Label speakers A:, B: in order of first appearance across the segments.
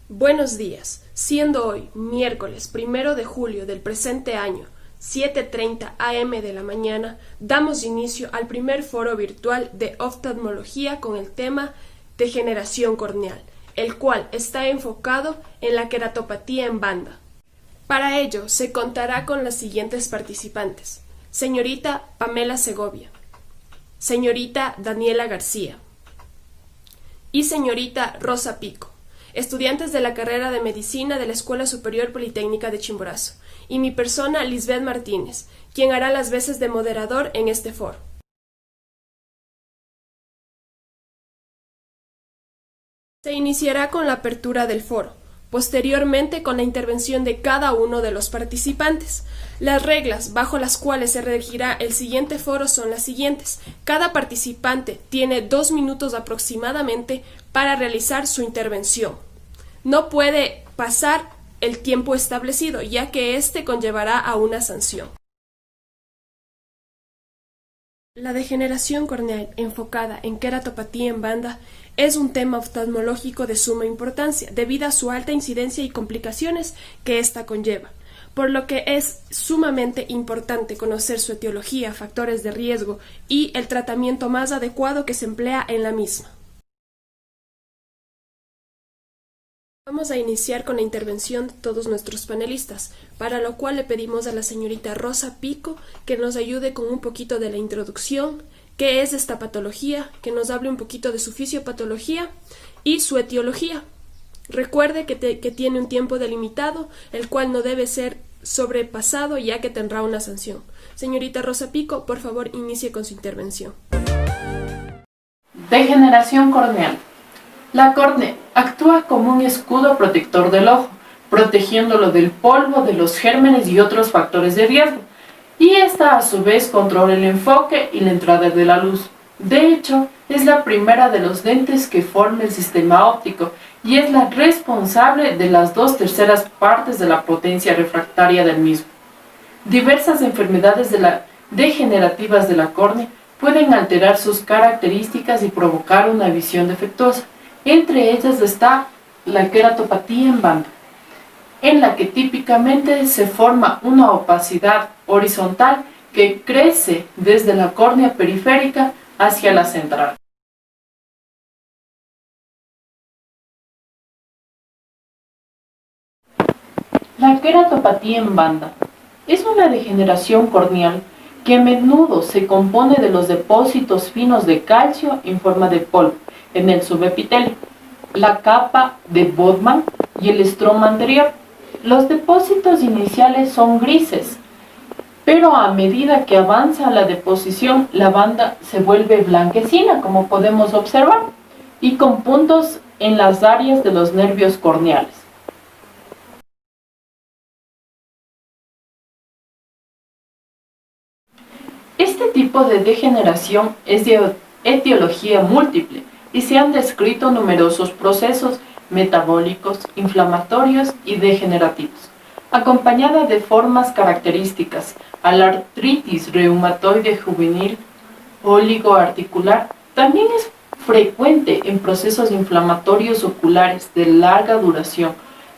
A: Buenos días, siendo hoy miércoles 1 de julio del presente año, 7:30 am de la mañana, damos inicio al primer foro virtual de oftalmología con el tema degeneración corneal, el cual está enfocado en la queratopatía en banda. Para ello se contará con las siguientes participantes: señorita Pamela Segovia, señorita Daniela García y señorita Rosa Pico, estudiantes de la carrera de Medicina de la Escuela Superior Politécnica de Chimborazo, y mi persona Lisbeth Martínez, quien hará las veces de moderador en este foro. Se iniciará con la apertura del foro, posteriormente con la intervención de cada uno de los participantes. Las reglas bajo las cuales se regirá el siguiente foro son las siguientes. Cada participante tiene 2 minutos aproximadamente para realizar su intervención. No puede pasar el tiempo establecido, ya que este conllevará a una sanción. La degeneración corneal enfocada en queratopatía en banda es un tema oftalmológico de suma importancia debido a su alta incidencia y complicaciones que ésta conlleva, por lo que es sumamente importante conocer su etiología, factores de riesgo y el tratamiento más adecuado que se emplea en la misma. Vamos a iniciar con la intervención de todos nuestros panelistas, para lo cual le pedimos a la señorita Rosa Pico que nos ayude con un poquito de la introducción, qué es esta patología, que nos hable un poquito de su fisiopatología y su etiología. Recuerde que tiene un tiempo delimitado, el cual no debe ser sobrepasado ya que tendrá una sanción. Señorita Rosa Pico, por favor, inicie con su intervención.
B: Degeneración corneal. La córnea actúa como un escudo protector del ojo, protegiéndolo del polvo, de los gérmenes y otros factores de riesgo, y esta a su vez controla el enfoque y la entrada de la luz. De hecho, es la primera de los lentes que forma el sistema óptico y es la responsable de las 2/3 partes de la potencia refractaria del mismo. Diversas enfermedades degenerativas de la córnea pueden alterar sus características y provocar una visión defectuosa. Entre ellas está la queratopatía en banda, en la que típicamente se forma una opacidad horizontal que crece desde la córnea periférica hacia la central. La queratopatía en banda es una degeneración corneal que a menudo se compone de los depósitos finos de calcio en forma de polvo en el subepitelio, la capa de Bodman y el estroma anterior. Los depósitos iniciales son grises, pero a medida que avanza la deposición, la banda se vuelve blanquecina, como podemos observar, y con puntos en las áreas de los nervios corneales. Este tipo de degeneración es de etiología múltiple y se han descrito numerosos procesos metabólicos, inflamatorios y degenerativos, acompañada de formas características a la artritis reumatoide juvenil oligoarticular. También es frecuente en procesos inflamatorios oculares de larga duración,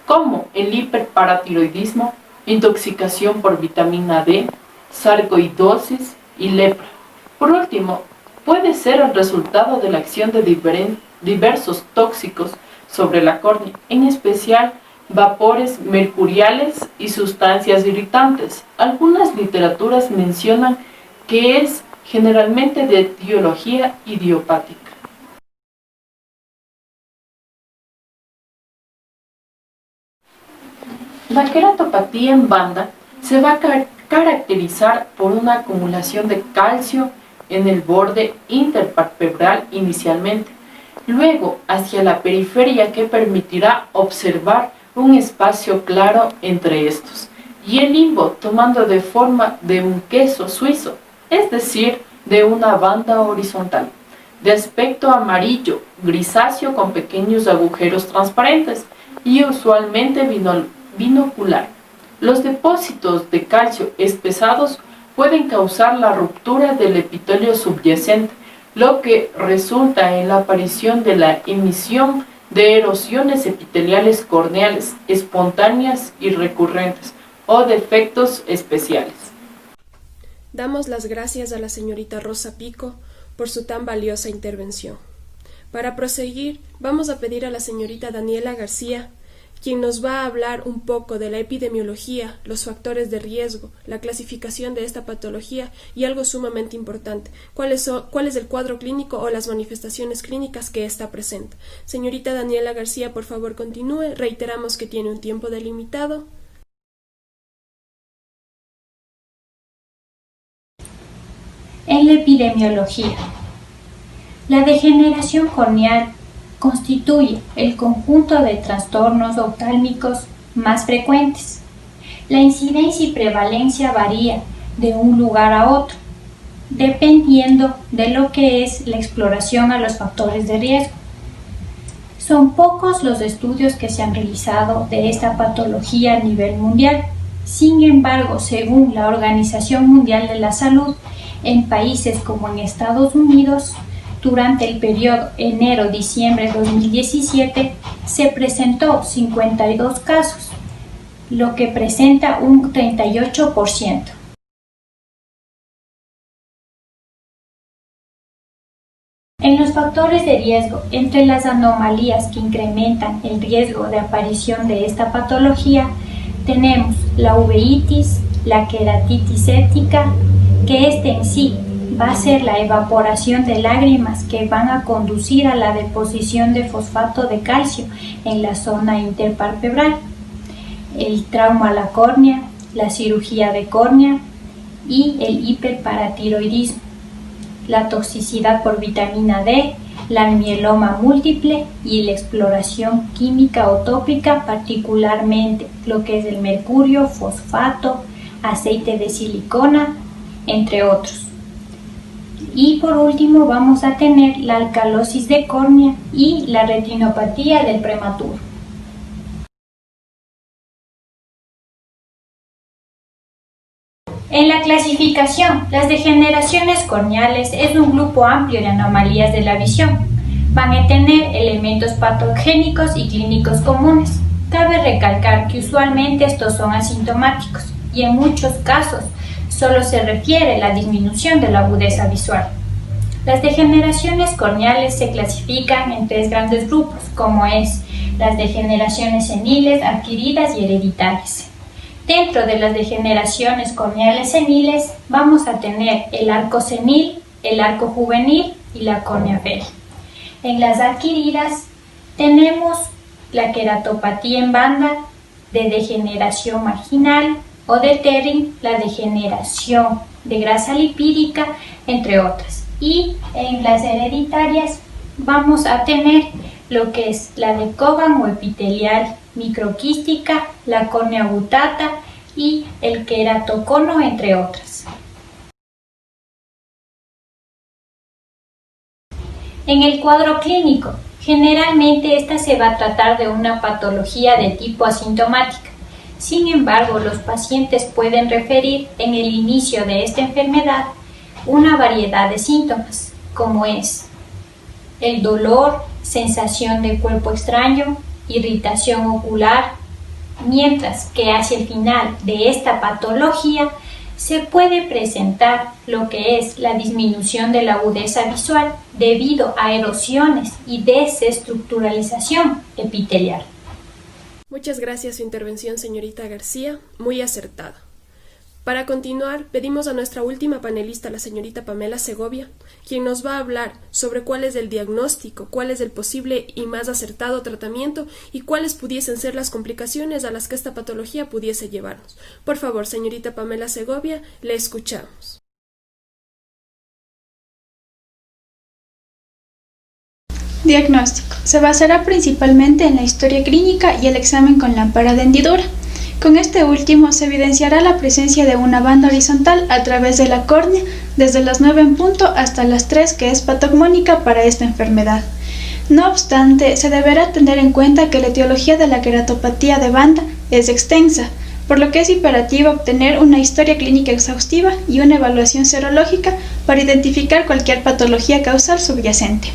B: como el hiperparatiroidismo, intoxicación por vitamina D, sarcoidosis y lepra. Por último, puede ser el resultado de la acción de diversos tóxicos sobre la córnea, en especial vapores mercuriales y sustancias irritantes. Algunas literaturas mencionan que es generalmente de etiología idiopática. La queratopatía en banda se va a caracterizar por una acumulación de calcio en el borde interpalpebral inicialmente, luego hacia la periferia que permitirá observar un espacio claro entre estos, y el limbo tomando de forma de un queso suizo, es decir, de una banda horizontal, de aspecto amarillo grisáceo con pequeños agujeros transparentes y usualmente binocular. Los depósitos de calcio espesados pueden causar la ruptura del epitelio subyacente, lo que resulta en la aparición de la emisión de erosiones epiteliales corneales espontáneas y recurrentes o defectos especiales.
A: Damos las gracias a la señorita Rosa Pico por su tan valiosa intervención. Para proseguir, vamos a pedir a la señorita Daniela García, quien nos va a hablar un poco de la epidemiología, los factores de riesgo, la clasificación de esta patología y algo sumamente importante, cuál es el cuadro clínico o las manifestaciones clínicas que ésta presenta. Señorita Daniela García, por favor continúe. Reiteramos que tiene un tiempo delimitado.
C: En la epidemiología, la degeneración corneal constituye el conjunto de trastornos oftálmicos más frecuentes. La incidencia y prevalencia varía de un lugar a otro, dependiendo de lo que es la exploración a los factores de riesgo. Son pocos los estudios que se han realizado de esta patología a nivel mundial. Sin embargo, según la Organización Mundial de la Salud, en países como en Estados Unidos, durante el periodo enero-diciembre 2017, se presentó 52 casos, lo que presenta un 38%. En los factores de riesgo, entre las anomalías que incrementan el riesgo de aparición de esta patología, tenemos la uveitis, la queratitis séptica, que en sí va a ser la evaporación de lágrimas que van a conducir a la deposición de fosfato de calcio en la zona interpalpebral, el trauma a la córnea, la cirugía de córnea y el hiperparatiroidismo, la toxicidad por vitamina D, la mieloma múltiple y la exploración química o tópica, particularmente lo que es el mercurio, fosfato, aceite de silicona, entre otros. Y por último vamos a tener la alcalosis de córnea y la retinopatía del prematuro. En la clasificación, las degeneraciones corneales es un grupo amplio de anomalías de la visión. Van a tener elementos patogénicos y clínicos comunes. Cabe recalcar que usualmente estos son asintomáticos y en muchos casos solo se refiere a la disminución de la agudeza visual. Las degeneraciones corneales se clasifican en tres grandes grupos, como es las degeneraciones seniles, adquiridas y hereditarias. Dentro de las degeneraciones corneales seniles vamos a tener el arco senil, el arco juvenil y la córnea férrea. En las adquiridas tenemos la queratopatía en banda, de degeneración marginal, o de Terring, la degeneración de grasa lipídica, entre otras. Y en las hereditarias vamos a tener lo que es la de Cogan o epitelial microquística, la córnea gutata y el queratocono, entre otras. En el cuadro clínico, generalmente esta se va a tratar de una patología de tipo asintomática. Sin embargo, los pacientes pueden referir en el inicio de esta enfermedad una variedad de síntomas, como es el dolor, sensación de cuerpo extraño, irritación ocular, mientras que hacia el final de esta patología se puede presentar lo que es la disminución de la agudeza visual debido a erosiones y desestructuralización epitelial.
A: Muchas gracias su intervención, señorita García, muy acertada. Para continuar, pedimos a nuestra última panelista, la señorita Pamela Segovia, quien nos va a hablar sobre cuál es el diagnóstico, cuál es el posible y más acertado tratamiento y cuáles pudiesen ser las complicaciones a las que esta patología pudiese llevarnos. Por favor, señorita Pamela Segovia, le escuchamos.
D: Diagnóstico. Se basará principalmente en la historia clínica y el examen con lámpara de hendidura. Con este último se evidenciará la presencia de una banda horizontal a través de la córnea desde las 9 en punto hasta las 3, que es patogmónica para esta enfermedad. No obstante, se deberá tener en cuenta que la etiología de la queratopatía de banda es extensa, por lo que es imperativo obtener una historia clínica exhaustiva y una evaluación serológica para identificar cualquier patología causal subyacente.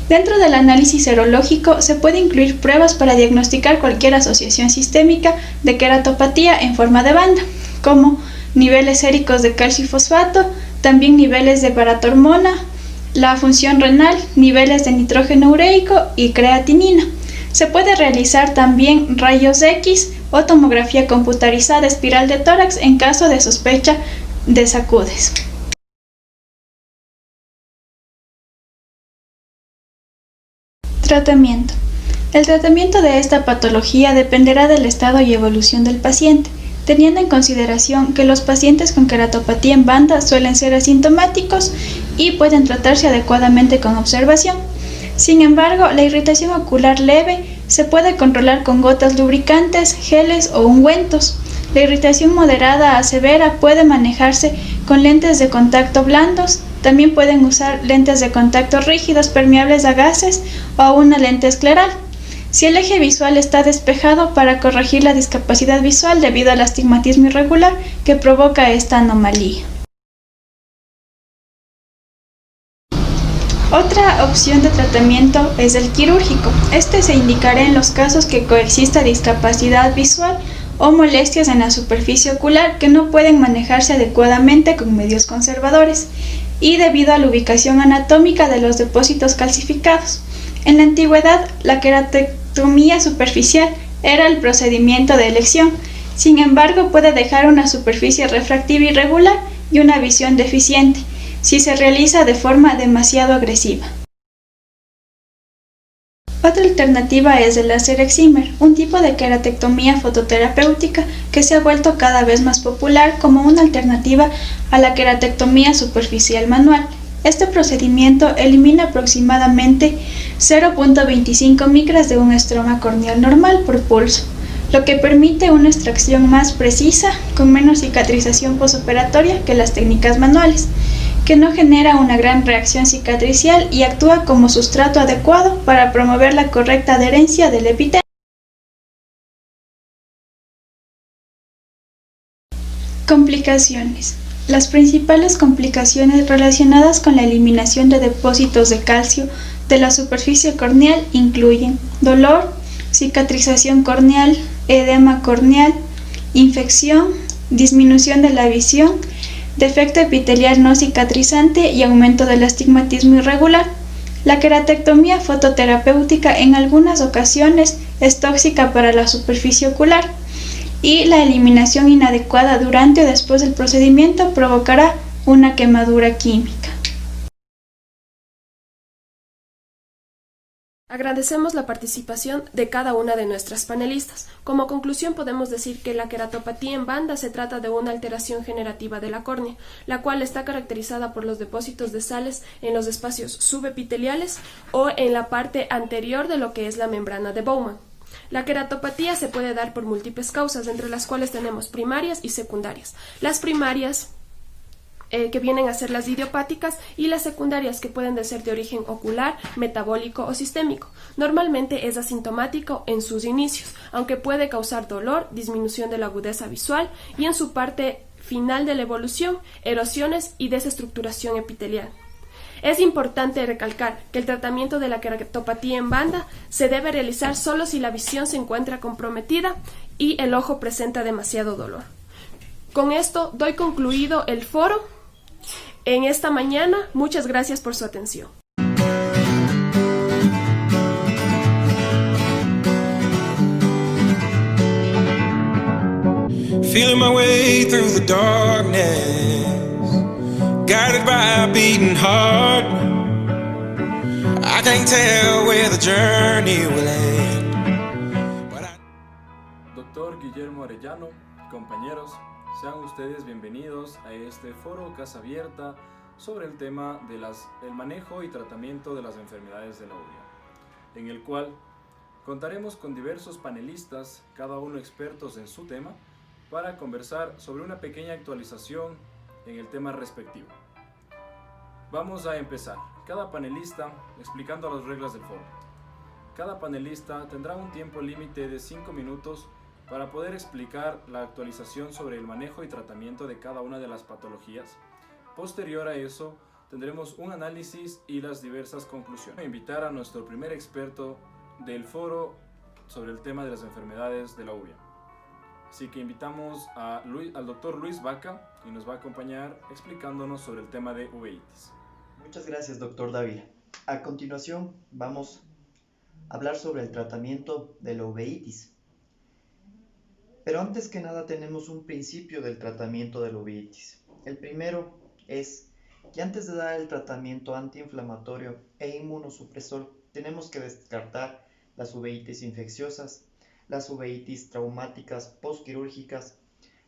D: Dentro del análisis serológico se puede incluir pruebas para diagnosticar cualquier asociación sistémica de queratopatía en forma de banda, como niveles séricos de calcio y fosfato, también niveles de paratormona, la función renal, niveles de nitrógeno ureico y creatinina. Se puede realizar también rayos X o tomografía computarizada espiral de tórax en caso de sospecha de SACUDES. Tratamiento. El tratamiento de esta patología dependerá del estado y evolución del paciente, teniendo en consideración que los pacientes con queratopatía en banda suelen ser asintomáticos y pueden tratarse adecuadamente con observación. Sin embargo, la irritación ocular leve se puede controlar con gotas lubricantes, geles o ungüentos. La irritación moderada a severa puede manejarse con lentes de contacto blandos. También pueden usar lentes de contacto rígidos permeables a gases o una lente escleral. Si el eje visual está despejado, para corregir la discapacidad visual debido al astigmatismo irregular que provoca esta anomalía. Otra opción de tratamiento es el quirúrgico. Este se indicará en los casos que coexista discapacidad visual o molestias en la superficie ocular que no pueden manejarse adecuadamente con medios conservadores y debido a la ubicación anatómica de los depósitos calcificados. En la antigüedad, la queratectomía superficial era el procedimiento de elección. Sin embargo, puede dejar una superficie refractiva irregular y una visión deficiente si se realiza de forma demasiado agresiva. Otra alternativa es el láser excimer, un tipo de queratectomía fototerapéutica que se ha vuelto cada vez más popular como una alternativa a la queratectomía superficial manual. Este procedimiento elimina aproximadamente 0.25 micras de un estroma corneal normal por pulso, lo que permite una extracción más precisa, con menos cicatrización posoperatoria que las técnicas manuales, que no genera una gran reacción cicatricial y actúa como sustrato adecuado para promover la correcta adherencia del epitelio. Complicaciones. Las principales complicaciones relacionadas con la eliminación de depósitos de calcio de la superficie corneal incluyen dolor, cicatrización corneal, edema corneal, infección, disminución de la visión, defecto epitelial no cicatrizante y aumento del astigmatismo irregular. La queratectomía fototerapéutica en algunas ocasiones es tóxica para la superficie ocular y la eliminación inadecuada durante o después del procedimiento provocará una quemadura química.
A: Agradecemos la participación de cada una de nuestras panelistas. Como conclusión podemos decir que la queratopatía en banda se trata de una alteración generativa de la córnea, la cual está caracterizada por los depósitos de sales en los espacios subepiteliales o en la parte anterior de lo que es la membrana de Bowman. La queratopatía se puede dar por múltiples causas, entre las cuales tenemos primarias y secundarias. Las primarias que vienen a ser las idiopáticas y las secundarias que pueden ser de origen ocular, metabólico o sistémico. Normalmente es asintomático en sus inicios, aunque puede causar dolor, disminución de la agudeza visual y en su parte final de la evolución, erosiones y desestructuración epitelial. Es importante recalcar que el tratamiento de la queratopatía en banda se debe realizar solo si la visión se encuentra comprometida y el ojo presenta demasiado dolor. Con esto doy concluido el foro en esta mañana. Muchas gracias por su atención.
E: Feeling my way through the darkness, guided by a beating heart. I can't tell where the journey will end.
F: Doctor Guillermo Arellano, compañeros, sean ustedes bienvenidos a este foro Casa Abierta sobre el tema de el manejo y tratamiento de las enfermedades de la uña, en el cual contaremos con diversos panelistas, cada uno expertos en su tema, para conversar sobre una pequeña actualización en el tema respectivo. Vamos a empezar, cada panelista explicando las reglas del foro. Cada panelista tendrá un tiempo límite de 5 minutos para poder explicar la actualización sobre el manejo y tratamiento de cada una de las patologías. Posterior a eso, tendremos un análisis y las diversas conclusiones. Voy a invitar a nuestro primer experto del foro sobre el tema de las enfermedades de la uvea. Así que invitamos al doctor Luis Vaca, y nos va a acompañar explicándonos sobre el tema de uveitis.
G: Muchas gracias, doctor Dávila. A continuación, vamos a hablar sobre el tratamiento de la uveitis. Pero antes que nada tenemos un principio del tratamiento de la uveitis. El primero es que antes de dar el tratamiento antiinflamatorio e inmunosupresor, tenemos que descartar las uveitis infecciosas, las uveitis traumáticas postquirúrgicas,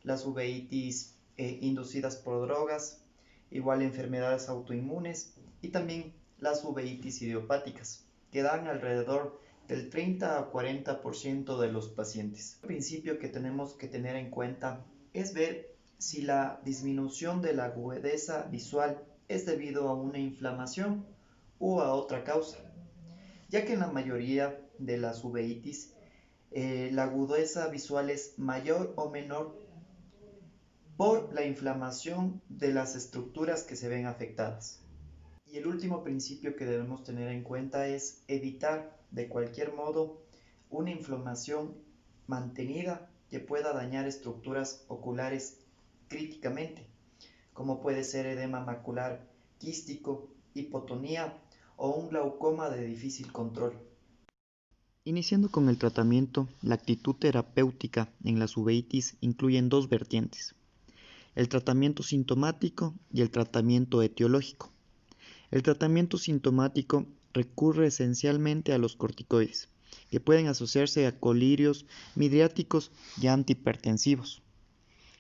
G: las uveitis inducidas por drogas, igual enfermedades autoinmunes y también las uveitis idiopáticas, que dan alrededor del 30 a 40% de los pacientes. El principio que tenemos que tener en cuenta es ver si la disminución de la agudeza visual es debido a una inflamación o a otra causa, ya que en la mayoría de las uveitis la agudeza visual es mayor o menor por la inflamación de las estructuras que se ven afectadas. Y el último principio que debemos tener en cuenta es evitar de cualquier modo una inflamación mantenida que pueda dañar estructuras oculares críticamente, como puede ser edema macular quístico, hipotonía o un glaucoma de difícil control.
H: Iniciando con el tratamiento, la actitud terapéutica en las uveitis incluyen dos vertientes: el tratamiento sintomático y el tratamiento etiológico. El tratamiento sintomático recurre esencialmente a los corticoides, que pueden asociarse a colirios midriáticos y antihipertensivos.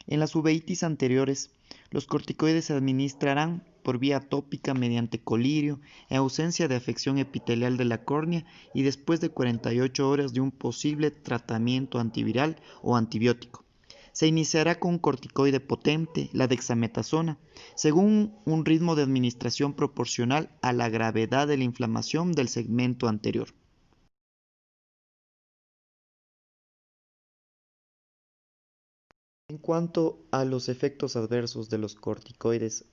H: En las uveitis anteriores, los corticoides se administrarán por vía tópica mediante colirio, en ausencia de afección epitelial de la córnea y después de 48 horas de un posible tratamiento antiviral o antibiótico. Se iniciará con un corticoide potente, la dexametasona, según un ritmo de administración proporcional a la gravedad de la inflamación del segmento anterior. En cuanto a los efectos adversos de los corticoides,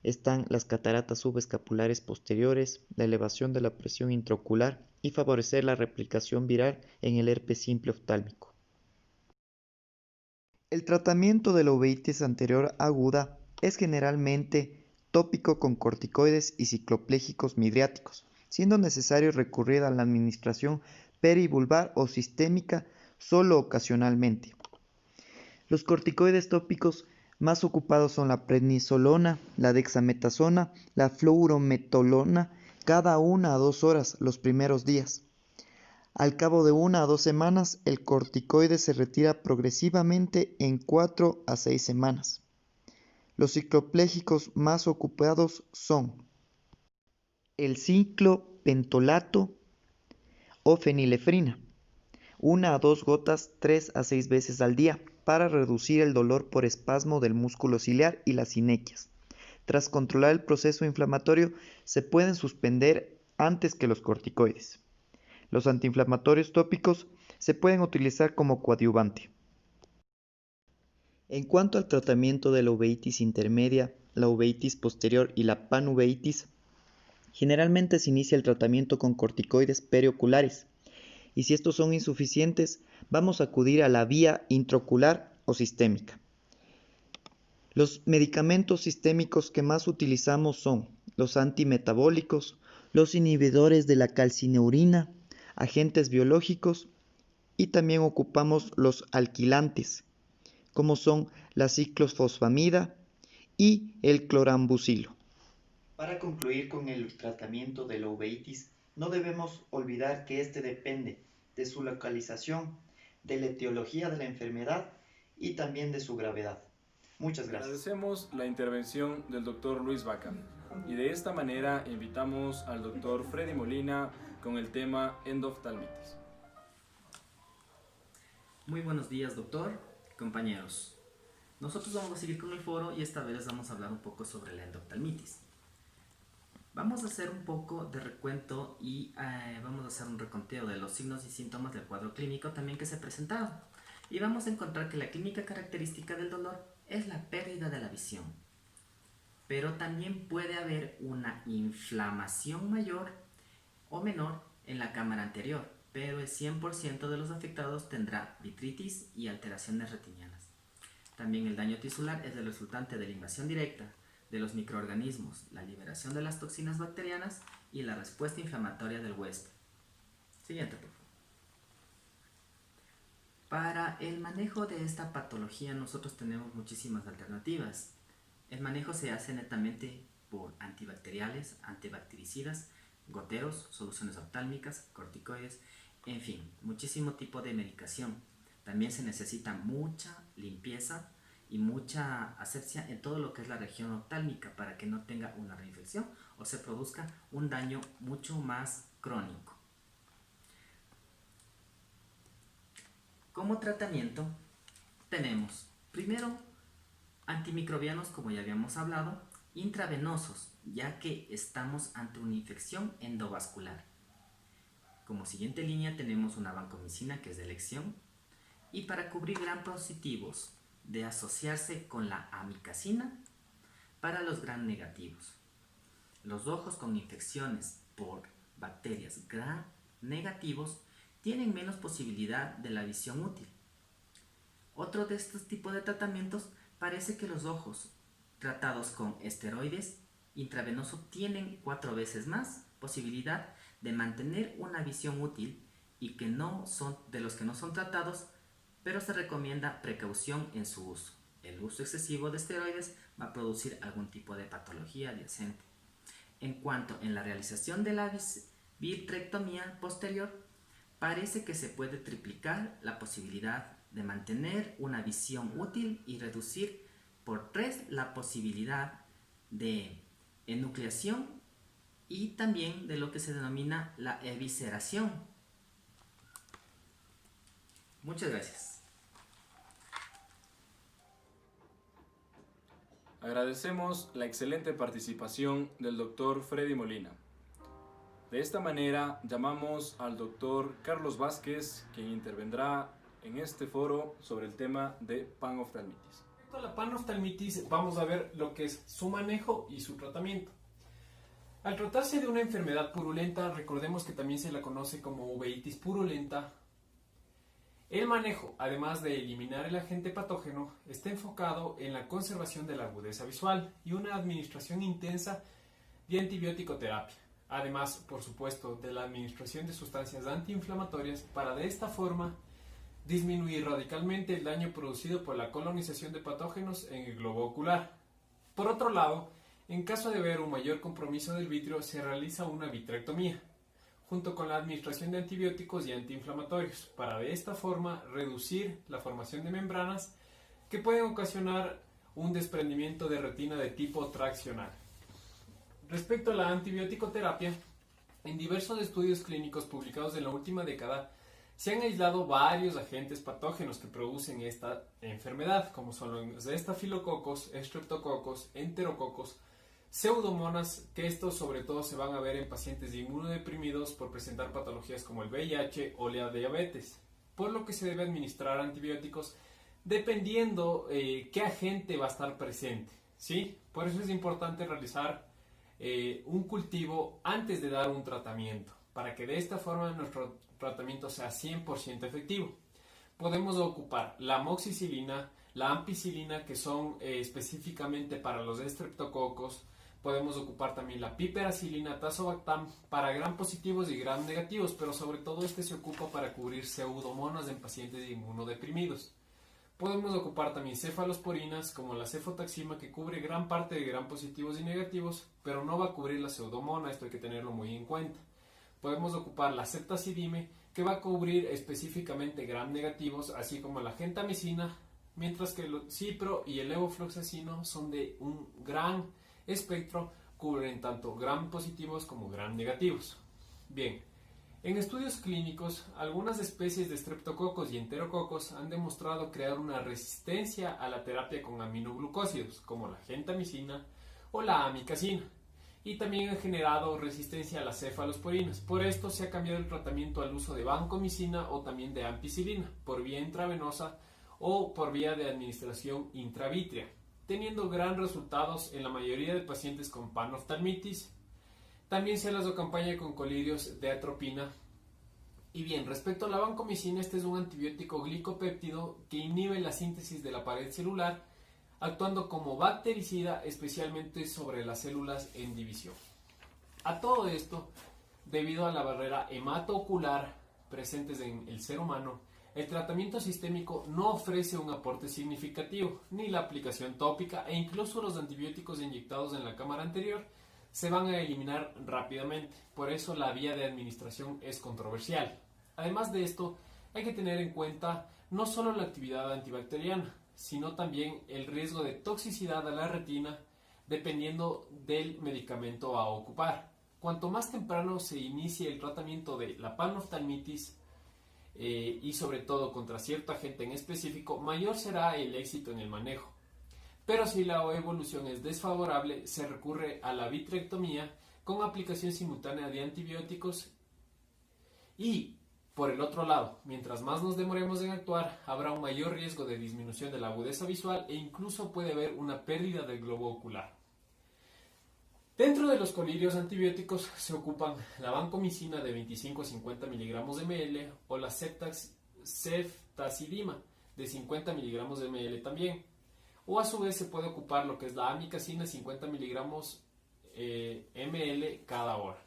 H: están las cataratas subescapulares posteriores, la elevación de la presión intraocular y favorecer la replicación viral en el herpes simple oftálmico. El tratamiento de la uveitis anterior aguda es generalmente tópico con corticoides y cicloplégicos midriáticos, siendo necesario recurrir a la administración perivulvar o sistémica solo ocasionalmente. Los corticoides tópicos más ocupados son la prednisolona, la dexametasona, la fluorometolona, cada 1 a 2 horas los primeros días. Al cabo de 1 a 2 semanas, el corticoide se retira progresivamente en 4 a 6 semanas. Los cicloplégicos más ocupados son el ciclopentolato o fenilefrina, 1 a 2 gotas 3 a 6 veces al día para reducir el dolor por espasmo del músculo ciliar y las sinequias. Tras controlar el proceso inflamatorio, se pueden suspender antes que los corticoides. Los antiinflamatorios tópicos se pueden utilizar como coadyuvante. En cuanto al tratamiento de la uveitis intermedia, la uveitis posterior y la panuveitis, generalmente se inicia el tratamiento con corticoides perioculares, y si estos son insuficientes, vamos a acudir a la vía intraocular o sistémica. Los medicamentos sistémicos que más utilizamos son los antimetabólicos, los inhibidores de la calcineurina, agentes biológicos y también ocupamos los alquilantes, como son la ciclofosfamida y el clorambucilo.
G: Para concluir con el tratamiento de la uveitis, no debemos olvidar que este depende de su localización, de la etiología de la enfermedad y también de su gravedad. Muchas gracias.
F: Agradecemos la intervención del doctor Luis Vaca y de esta manera invitamos al doctor Freddy Molina con el tema endoftalmitis.
I: Muy buenos días, doctor, compañeros. Nosotros vamos a seguir con el foro y esta vez les vamos a hablar un poco sobre la endoftalmitis. Vamos a hacer un poco de recuento y vamos a hacer un reconteo de los signos y síntomas del cuadro clínico también que se presentaron. Y vamos a encontrar que la clínica característica del dolor es la pérdida de la visión. Pero también puede haber una inflamación mayor o menor en la cámara anterior, pero el 100% de los afectados tendrá vitritis y alteraciones retinianas. También el daño tisular es el resultante de la invasión directa de los microorganismos, la liberación de las toxinas bacterianas y la respuesta inflamatoria del huésped. Siguiente, por favor. Para el manejo de esta patología nosotros tenemos muchísimas alternativas. El manejo se hace netamente por antibacteriales, antibactericidas, goteros, soluciones oftálmicas, corticoides, en fin, muchísimo tipo de medicación. También se necesita mucha limpieza y mucha asepsia en todo lo que es la región oftálmica para que no tenga una reinfección o se produzca un daño mucho más crónico. Como tratamiento tenemos primero antimicrobianos, como ya habíamos hablado, intravenosos, ya que estamos ante una infección endovascular. Como siguiente línea tenemos una vancomicina, que es de elección, y para cubrir gram positivos de asociarse con la amikacina para los gram negativos. Los ojos con infecciones por bacterias gram negativos tienen menos posibilidad de la visión útil. Otro de estos tipos de tratamientos parece que los ojos tratados con esteroides intravenoso tienen 4 veces más posibilidad de mantener una visión útil y que no son de los que no son tratados, pero se recomienda precaución en su uso. El uso excesivo de esteroides va a producir algún tipo de patología adyacente. En cuanto en la realización de la vitrectomía posterior, parece que se puede triplicar la posibilidad de mantener una visión útil y reducir por 3 la posibilidad de enucleación y también de lo que se denomina la evisceración. Muchas gracias.
F: Agradecemos la excelente participación del Dr. Freddy Molina. De esta manera llamamos al Dr. Carlos Vázquez, quien intervendrá en este foro sobre el tema de panoftalmitis.
J: Respecto a la panoftalmitis, vamos a ver lo que es su manejo y su tratamiento. Al tratarse de una enfermedad purulenta, recordemos que también se la conoce como uveitis purulenta. El manejo, además de eliminar el agente patógeno, está enfocado en la conservación de la agudeza visual y una administración intensa de antibiótico terapia. Además, por supuesto, de la administración de sustancias antiinflamatorias para de esta forma disminuir radicalmente el daño producido por la colonización de patógenos en el globo ocular. Por otro lado, en caso de haber un mayor compromiso del vitrio, se realiza una vitrectomía, junto con la administración de antibióticos y antiinflamatorios, para de esta forma reducir la formación de membranas que pueden ocasionar un desprendimiento de retina de tipo traccional. Respecto a la antibiótico-terapia, en diversos estudios clínicos publicados en la última década, se han aislado varios agentes patógenos que producen esta enfermedad, como son los estafilococos, estreptococos, enterococos, pseudomonas, que estos sobre todo se van a ver en pacientes inmunodeprimidos por presentar patologías como el VIH o la diabetes, por lo que se debe administrar antibióticos dependiendo qué agente va a estar presente, ¿sí? Por eso es importante realizar un cultivo antes de dar un tratamiento, para que de esta forma nuestro tratamiento sea 100% efectivo. Podemos ocupar la amoxicilina, la ampicilina, que son específicamente para los estreptococos. Podemos ocupar también la piperacilina, tazobactam para gram positivos y gram negativos, pero sobre todo este se ocupa para cubrir pseudomonas en pacientes inmunodeprimidos. Podemos ocupar también cefalosporinas como la cefotaxima, que cubre gran parte de gram positivos y negativos, pero no va a cubrir la pseudomona, esto hay que tenerlo muy en cuenta. Podemos ocupar la ceftazidime, que va a cubrir específicamente gram negativos, así como la gentamicina, mientras que el cipro y el levofloxacino son de un gran espectro, cubren tanto gram positivos como gram negativos. Bien, en estudios clínicos, algunas especies de estreptococos y enterococos han demostrado crear una resistencia a la terapia con aminoglucósidos, como la gentamicina o la amikacina. y también han generado resistencia a las cefalosporinas. Por esto se ha cambiado el tratamiento al uso de vancomicina o también de ampicilina por vía intravenosa o por vía de administración intravítrea, teniendo gran resultados en la mayoría de pacientes con panoftalmitis. También se las acompaña con colirios de atropina. Y bien, respecto a la vancomicina, este es un antibiótico glicopéptido que inhibe la síntesis de la pared celular, actuando como bactericida especialmente sobre las células en división. A todo esto, debido a la barrera hematoocular presentes en el ser humano, el tratamiento sistémico no ofrece un aporte significativo, ni la aplicación tópica e incluso los antibióticos inyectados en la cámara anterior se van a eliminar rápidamente. Por eso la vía de administración es controversial. Además de esto, hay que tener en cuenta no solo la actividad antibacteriana, sino también el riesgo de toxicidad a la retina dependiendo del medicamento a ocupar. Cuanto más temprano se inicie el tratamiento de la panoftalmitis y sobre todo contra cierto agente en específico, mayor será el éxito en el manejo. Pero si la evolución es desfavorable, se recurre a la vitrectomía con aplicación simultánea de antibióticos y, por el otro lado, mientras más nos demoremos en actuar, habrá un mayor riesgo de disminución de la agudeza visual e incluso puede haber una pérdida del globo ocular. Dentro de los colirios antibióticos se ocupan la vancomicina de 25 a 50 mg de ml o la ceftazidima de 50 mg de ml también. O a su vez se puede ocupar lo que es la amikacina 50 mg ml cada hora.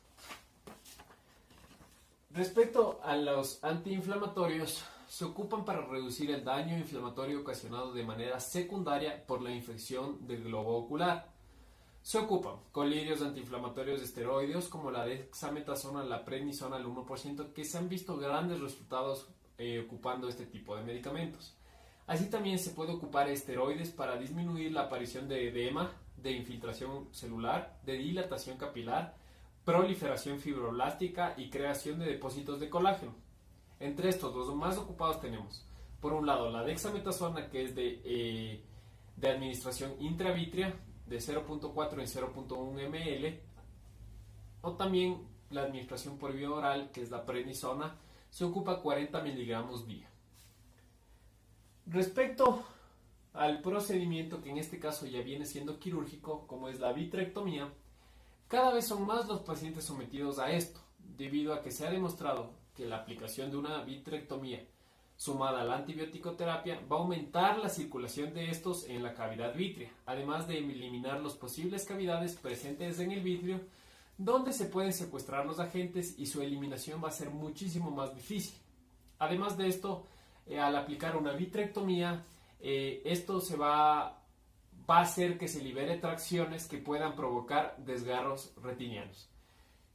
J: Respecto a los antiinflamatorios, se ocupan para reducir el daño inflamatorio ocasionado de manera secundaria por la infección del globo ocular. Se ocupan colirios antiinflamatorios esteroideos como la dexametasona, la prednisona al 1%, que se han visto grandes resultados ocupando este tipo de medicamentos. Así también se puede ocupar esteroides para disminuir la aparición de edema, de infiltración celular, de dilatación capilar, proliferación fibroblástica y creación de depósitos de colágeno. Entre estos, los más ocupados tenemos, por un lado, la dexametasona, que es de administración intravítrea, de 0.4 en 0.1 ml, o también la administración por vía oral, que es la prednisona, se ocupa 40 mg día. Respecto al procedimiento, que en este caso ya viene siendo quirúrgico, como es la vitrectomía, cada vez son más los pacientes sometidos a esto, debido a que se ha demostrado que la aplicación de una vitrectomía sumada a la antibiótico-terapia va a aumentar la circulación de estos en la cavidad vítrea, además de eliminar las posibles cavidades presentes en el vitrio, donde se pueden secuestrar los agentes y su eliminación va a ser muchísimo más difícil. Además de esto, al aplicar una vitrectomía, esto va a hacer que se libere tracciones que puedan provocar desgarros retinianos.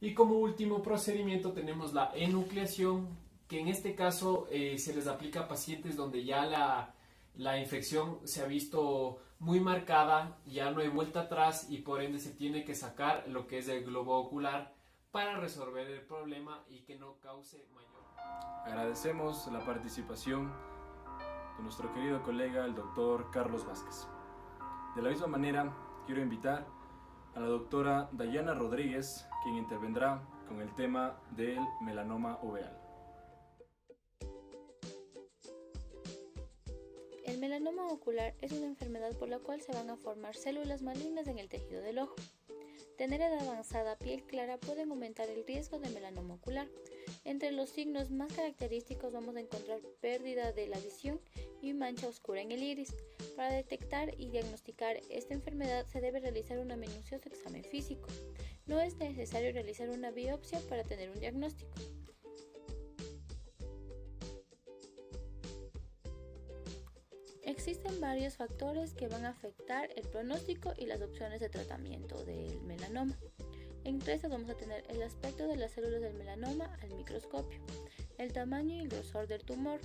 J: Y como último procedimiento tenemos la enucleación, que en este caso se les aplica a pacientes donde ya la infección se ha visto muy marcada, ya no hay vuelta atrás y por ende se tiene que sacar lo que es el globo ocular para resolver el problema y que no cause mayor.
F: Agradecemos la participación de nuestro querido colega, el doctor Carlos Vázquez. De la misma manera, quiero invitar a la doctora Dayana Rodríguez, quien intervendrá con el tema del melanoma uveal.
K: El melanoma ocular es una enfermedad por la cual se van a formar células malignas en el tejido del ojo. Tener edad avanzada, piel clara pueden aumentar el riesgo de melanoma ocular. Entre los signos más característicos vamos a encontrar pérdida de la visión y mancha oscura en el iris. Para detectar y diagnosticar esta enfermedad se debe realizar un minucioso examen físico. No es necesario realizar una biopsia para tener un diagnóstico. Existen varios factores que van a afectar el pronóstico y las opciones de tratamiento del melanoma. Entre estos vamos a tener el aspecto de las células del melanoma al microscopio, el tamaño y el grosor del tumor,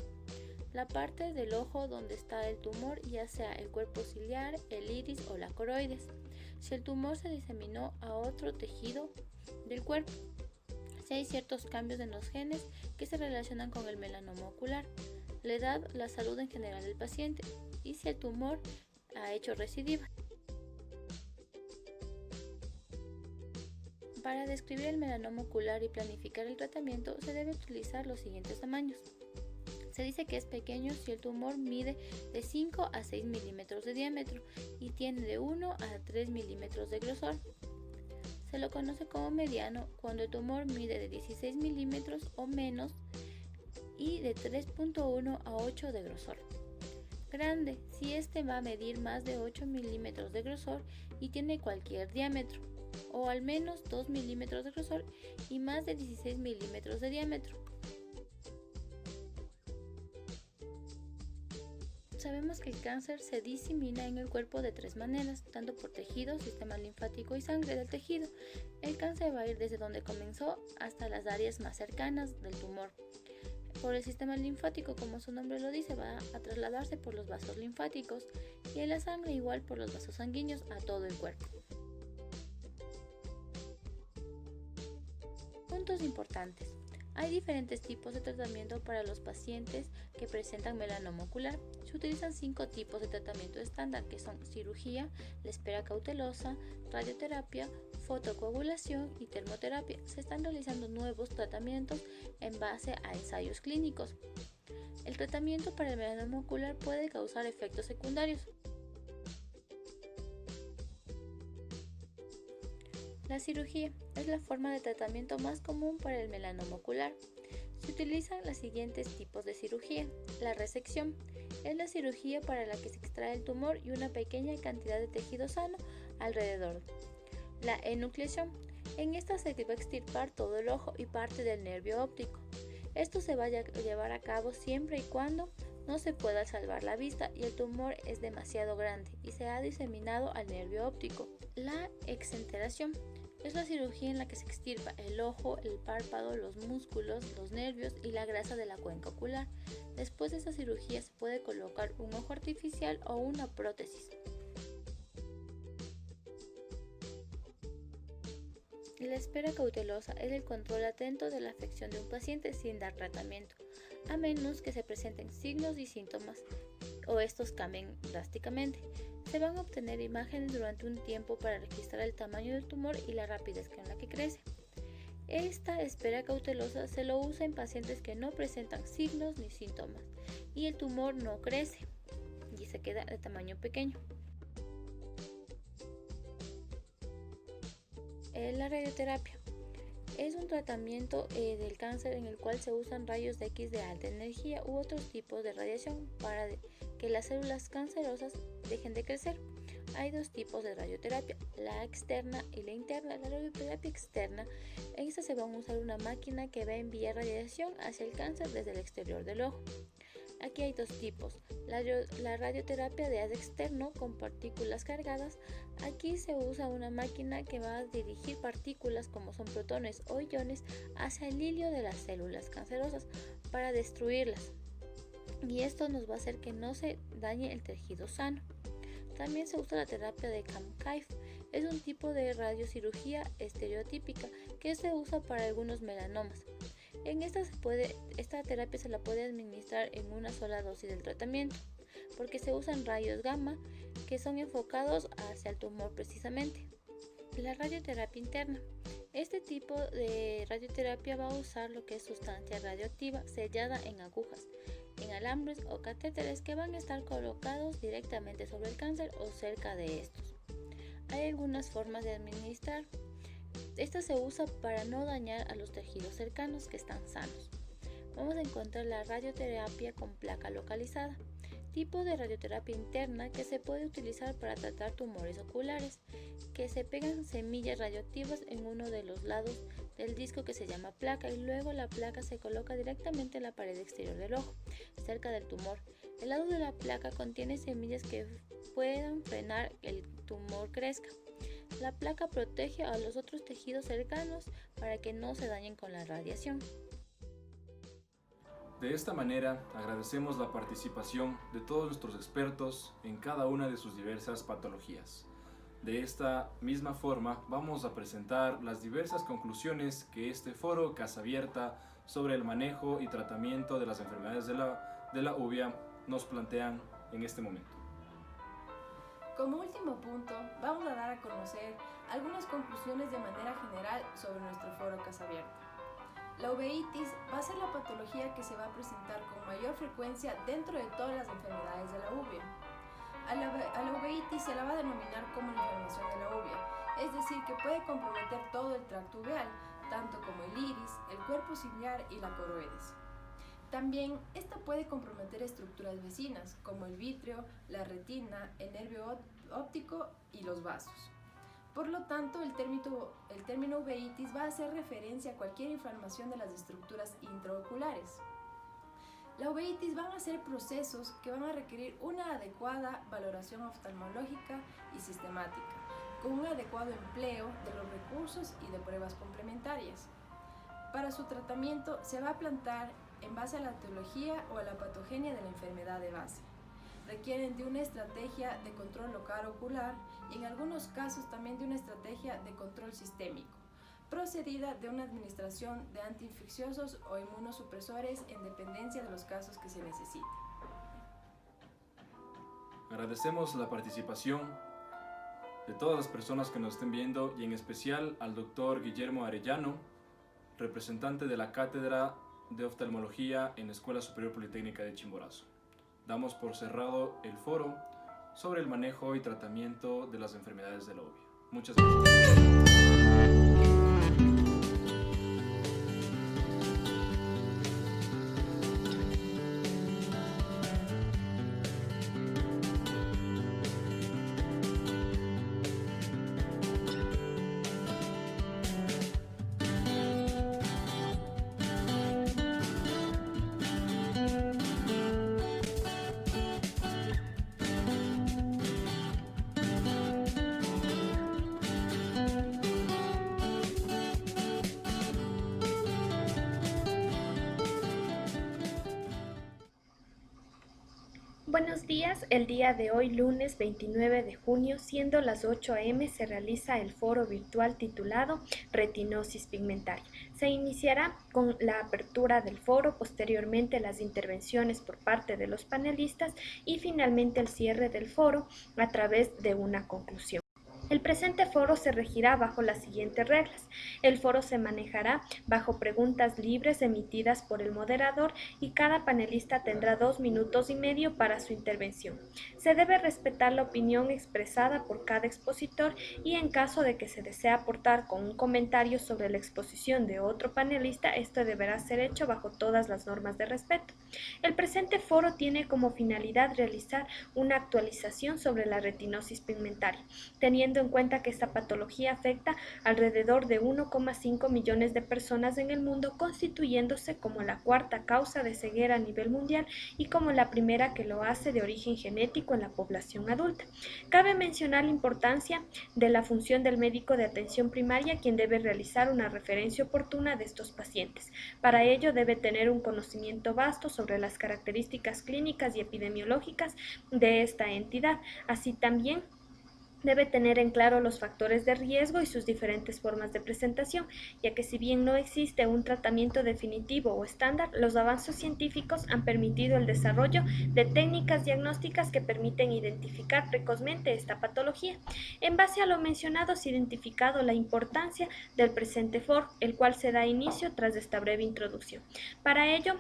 K: la parte del ojo donde está el tumor, ya sea el cuerpo ciliar, el iris o la coroides, si el tumor se diseminó a otro tejido del cuerpo, si hay ciertos cambios en los genes que se relacionan con el melanoma ocular, la edad, la salud en general del paciente y si el tumor ha hecho recidiva. Para describir el melanoma ocular y planificar el tratamiento se debe utilizar los siguientes tamaños. Se dice que es pequeño si el tumor mide de 5 a 6 milímetros de diámetro y tiene de 1 a 3 milímetros de grosor. Se lo conoce como mediano cuando el tumor mide de 16 milímetros o menos y de 3.1 a 8 de grosor. Grande si este va a medir más de 8 milímetros de grosor y tiene cualquier diámetro, o al menos 2 milímetros de grosor y más de 16 milímetros de diámetro. Sabemos que el cáncer se disemina en el cuerpo de tres maneras, tanto por tejido, sistema linfático y sangre del tejido. El cáncer va a ir desde donde comenzó hasta las áreas más cercanas del tumor. Por el sistema linfático, como su nombre lo dice, va a trasladarse por los vasos linfáticos y en la sangre igual por los vasos sanguíneos a todo el cuerpo. Puntos importantes. Hay diferentes tipos de tratamiento para los pacientes que presentan melanoma ocular. Se utilizan 5 tipos de tratamiento estándar que son cirugía, la espera cautelosa, radioterapia, fotocoagulación y termoterapia. Se están realizando nuevos tratamientos en base a ensayos clínicos. El tratamiento para el melanoma ocular puede causar efectos secundarios. La cirugía es la forma de tratamiento más común para el melanoma ocular. Se utilizan los siguientes tipos de cirugía. La resección es la cirugía para la que se extrae el tumor y una pequeña cantidad de tejido sano alrededor. La enucleación, en esta se va a extirpar todo el ojo y parte del nervio óptico. Esto se va a llevar a cabo siempre y cuando no se pueda salvar la vista y el tumor es demasiado grande y se ha diseminado al nervio óptico. La exenteración es la cirugía en la que se extirpa el ojo, el párpado, los músculos, los nervios y la grasa de la cuenca ocular. Después de esta cirugía se puede colocar un ojo artificial o una prótesis. La espera cautelosa es el control atento de la afección de un paciente sin dar tratamiento, a menos que se presenten signos y síntomas o estos cambien drásticamente. Se van a obtener imágenes durante un tiempo para registrar el tamaño del tumor y la rapidez con la que crece. Esta espera cautelosa se lo usa en pacientes que no presentan signos ni síntomas y el tumor no crece y se queda de tamaño pequeño. La radioterapia es un tratamiento del cáncer en el cual se usan rayos X de alta energía u otros tipos de radiación para que las células cancerosas dejen de crecer. Hay dos tipos de radioterapia, la externa y la interna. La radioterapia externa, en esta se va a usar una máquina que va a enviar radiación hacia el cáncer desde el exterior del ojo. Aquí hay dos tipos, la radioterapia de haz externo con partículas cargadas. Aquí se usa una máquina que va a dirigir partículas como son protones o iones hacia el hilio de las células cancerosas para destruirlas. Y esto nos va a hacer que no se dañe el tejido sano. También se usa la terapia de Camknife. Es un tipo de radiocirugía estereotípica que se usa para algunos melanomas. En esta terapia se la puede administrar en una sola dosis del tratamiento, porque se usan rayos gamma que son enfocados hacia el tumor precisamente. La radioterapia interna. Este tipo de radioterapia va a usar lo que es sustancia radioactiva sellada en agujas, en alambres o catéteres que van a estar colocados directamente sobre el cáncer o cerca de estos. Hay algunas formas de administrar. Esta se usa para no dañar a los tejidos cercanos que están sanos. Vamos a encontrar la radioterapia con placa localizada, tipo de radioterapia interna que se puede utilizar para tratar tumores oculares, que se pegan semillas radioactivas en uno de los lados del disco que se llama placa y luego la placa se coloca directamente en la pared exterior del ojo, cerca del tumor. El lado de la placa contiene semillas que puedan frenar el tumor crezca. La placa protege a los otros tejidos cercanos para que no se dañen con la radiación.
F: De esta manera, agradecemos la participación de todos nuestros expertos en cada una de sus diversas patologías. De esta misma forma, vamos a presentar las diversas conclusiones que este foro Casa Abierta sobre el manejo y tratamiento de las enfermedades de la uvea nos plantean en este momento.
L: Como último punto, vamos a dar a conocer algunas conclusiones de manera general sobre nuestro foro Casa Abierta. La uveitis va a ser la patología que se va a presentar con mayor frecuencia dentro de todas las enfermedades de la uvea. A la uveitis se la va a denominar como la inflamación de la uvea, es decir, que puede comprometer todo el tracto uveal, tanto como el iris, el cuerpo ciliar y la coroides. También esta puede comprometer estructuras vecinas, como el vítreo, la retina, el nervio óptico y los vasos. Por lo tanto, el término uveitis va a hacer referencia a cualquier inflamación de las estructuras intraoculares. La uveitis van a ser procesos que van a requerir una adecuada valoración oftalmológica y sistemática, con un adecuado empleo de los recursos y de pruebas complementarias. Para su tratamiento se va a plantear en base a la etiología o a la patogenia de la enfermedad de base. Requieren de una estrategia de control local ocular y en algunos casos también de una estrategia de control sistémico, procedida de una administración de antiinfecciosos o inmunosupresores en dependencia de los casos que se necesiten.
F: Agradecemos la participación de todas las personas que nos estén viendo y en especial al doctor Guillermo Arellano, representante de la Cátedra de Oftalmología en la Escuela Superior Politécnica de Chimborazo. Damos por cerrado el foro sobre el manejo y tratamiento de las enfermedades de la uvea. Muchas gracias.
M: Buenos días, el día de hoy, lunes 29 de junio, siendo las 8 a.m., se realiza el foro virtual titulado Retinosis pigmentaria. Se iniciará con la apertura del foro, posteriormente las intervenciones por parte de los panelistas y finalmente el cierre del foro a través de una conclusión. El presente foro se regirá bajo las siguientes reglas. El foro se manejará bajo preguntas libres emitidas por el moderador y cada panelista tendrá 2 minutos y medio para su intervención. Se debe respetar la opinión expresada por cada expositor y en caso de que se desee aportar con un comentario sobre la exposición de otro panelista, esto deberá ser hecho bajo todas las normas de respeto. El presente foro tiene como finalidad realizar una actualización sobre la retinosis pigmentaria, teniendo en cuenta que esta patología afecta alrededor de 1,5 millones de personas en el mundo, constituyéndose como la cuarta causa de ceguera a nivel mundial y como la primera que lo hace de origen genético en la población adulta. Cabe mencionar la importancia de la función del médico de atención primaria, quien debe realizar una referencia oportuna de estos pacientes. Para ello debe tener un conocimiento vasto sobre las características clínicas y epidemiológicas de esta entidad, así también debe tener en claro los factores de riesgo y sus diferentes formas de presentación, ya que si bien no existe un tratamiento definitivo o estándar, los avances científicos han permitido el desarrollo de técnicas diagnósticas que permiten identificar precozmente esta patología. En base a lo mencionado, se ha identificado la importancia del presente foro, el cual se da inicio tras esta breve introducción. Para ello,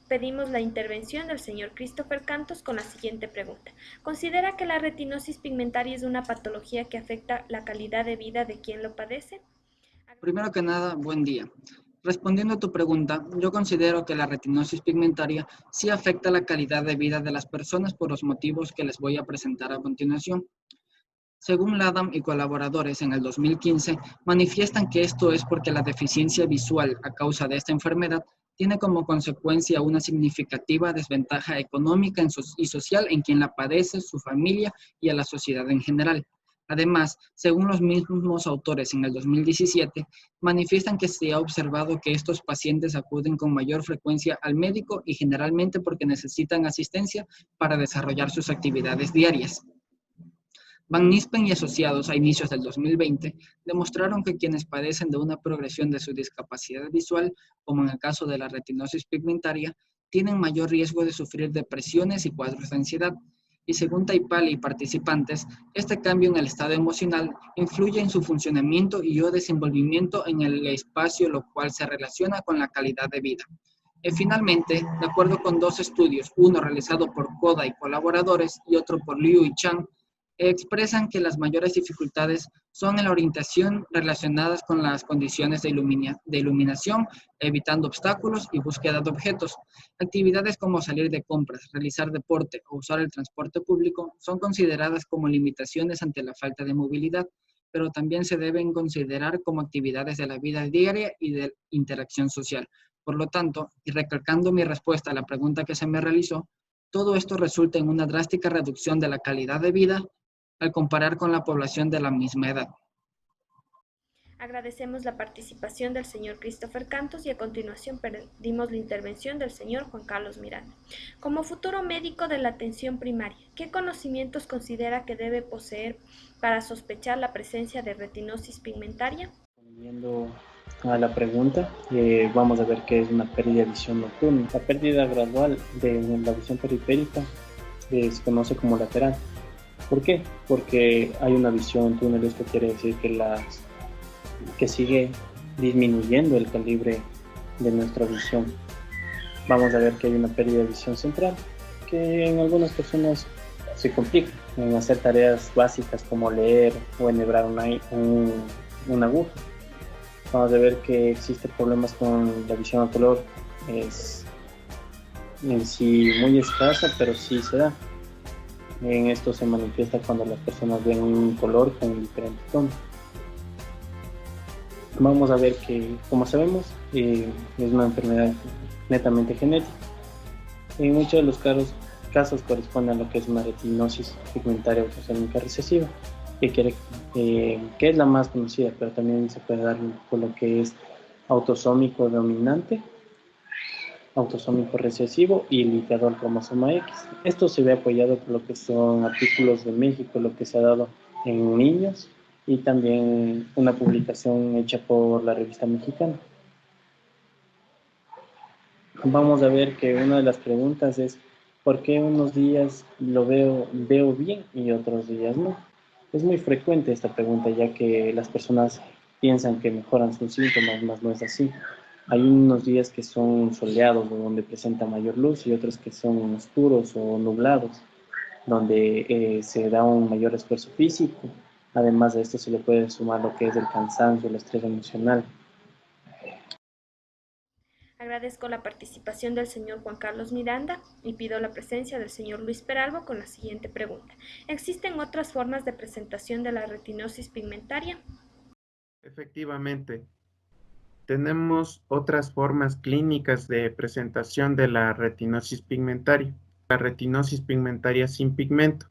M: pedimos la intervención del señor Christopher Cantos con la siguiente pregunta. ¿Considera que la retinosis pigmentaria es una patología que afecta la calidad de vida de quien lo padece?
N: Primero que nada, buen día. Respondiendo a tu pregunta, yo considero que la retinosis pigmentaria sí afecta la calidad de vida de las personas por los motivos que les voy a presentar a continuación. Según LADAM y colaboradores en el 2015, manifiestan que esto es porque la deficiencia visual a causa de esta enfermedad tiene como consecuencia una significativa desventaja económica y social en quien la padece, su familia y a la sociedad en general. Además, según los mismos autores en el 2017, manifiestan que se ha observado que estos pacientes acuden con mayor frecuencia al médico y generalmente porque necesitan asistencia para desarrollar sus actividades diarias. Van Nispen y asociados a inicios del 2020 demostraron que quienes padecen de una progresión de su discapacidad visual, como en el caso de la retinosis pigmentaria, tienen mayor riesgo de sufrir depresiones y cuadros de ansiedad. y según Taipali y participantes, este cambio en el estado emocional influye en su funcionamiento y o desenvolvimiento en el espacio, lo cual se relaciona con la calidad de vida. Finalmente, de acuerdo con dos estudios, uno realizado por Koda y colaboradores y otro por Liu y Chang, expresan que las mayores dificultades son en la orientación relacionadas con las condiciones de iluminación, evitando obstáculos y búsqueda de objetos. Actividades como salir de compras, realizar deporte o usar el transporte público son consideradas como limitaciones ante la falta de movilidad, pero también se deben considerar como actividades de la vida diaria y de interacción social. Por lo tanto, y recalcando mi respuesta a la pregunta que se me realizó, todo esto resulta en una drástica reducción de la calidad de vida al comparar con la población de la misma edad.
M: Agradecemos la participación del señor Christopher Cantos y a continuación pedimos la intervención del señor Juan Carlos Miranda. Como futuro médico de la atención primaria, ¿qué conocimientos considera que debe poseer para sospechar la presencia de retinosis pigmentaria?
O: Yendo a la pregunta, vamos a ver qué es una pérdida de visión nocturna. La pérdida gradual de la visión periférica se conoce como lateral. ¿Por qué? Porque hay una visión en túnel. Esto quiere decir que sigue disminuyendo el calibre de nuestra visión. Vamos a ver que hay una pérdida de visión central, que en algunas personas se complica en hacer tareas básicas como leer o enhebrar una aguja. Vamos a ver que existen problemas con la visión a color. Es en sí muy escasa, pero sí se da. En esto se manifiesta cuando las personas ven un color con diferentes tonos. Vamos a ver que, como sabemos, es una enfermedad netamente genética. En muchos de los casos corresponde a lo que es una retinosis pigmentaria autosómica recesiva, que es la más conocida, pero también se puede dar por lo que es autosómico dominante, autosómico recesivo y ligado al cromosoma X. Esto se ve apoyado por lo que son artículos de México, lo que se ha dado en niños y también una publicación hecha por la revista mexicana. Vamos a ver que una de las preguntas es ¿por qué unos días lo veo bien y otros días no? Es muy frecuente esta pregunta, ya que las personas piensan que mejoran sus síntomas, mas no es así. Hay unos días que son soleados o donde presenta mayor luz y otros que son oscuros o nublados, donde se da un mayor esfuerzo físico. Además de esto se le puede sumar lo que es el cansancio, el estrés emocional.
M: Agradezco la participación del señor Juan Carlos Miranda y pido la presencia del señor Luis Peralbo con la siguiente pregunta. ¿Existen otras formas de presentación de la retinosis pigmentaria?
P: Efectivamente, tenemos otras formas clínicas de presentación de la retinosis pigmentaria. La retinosis pigmentaria sin pigmento,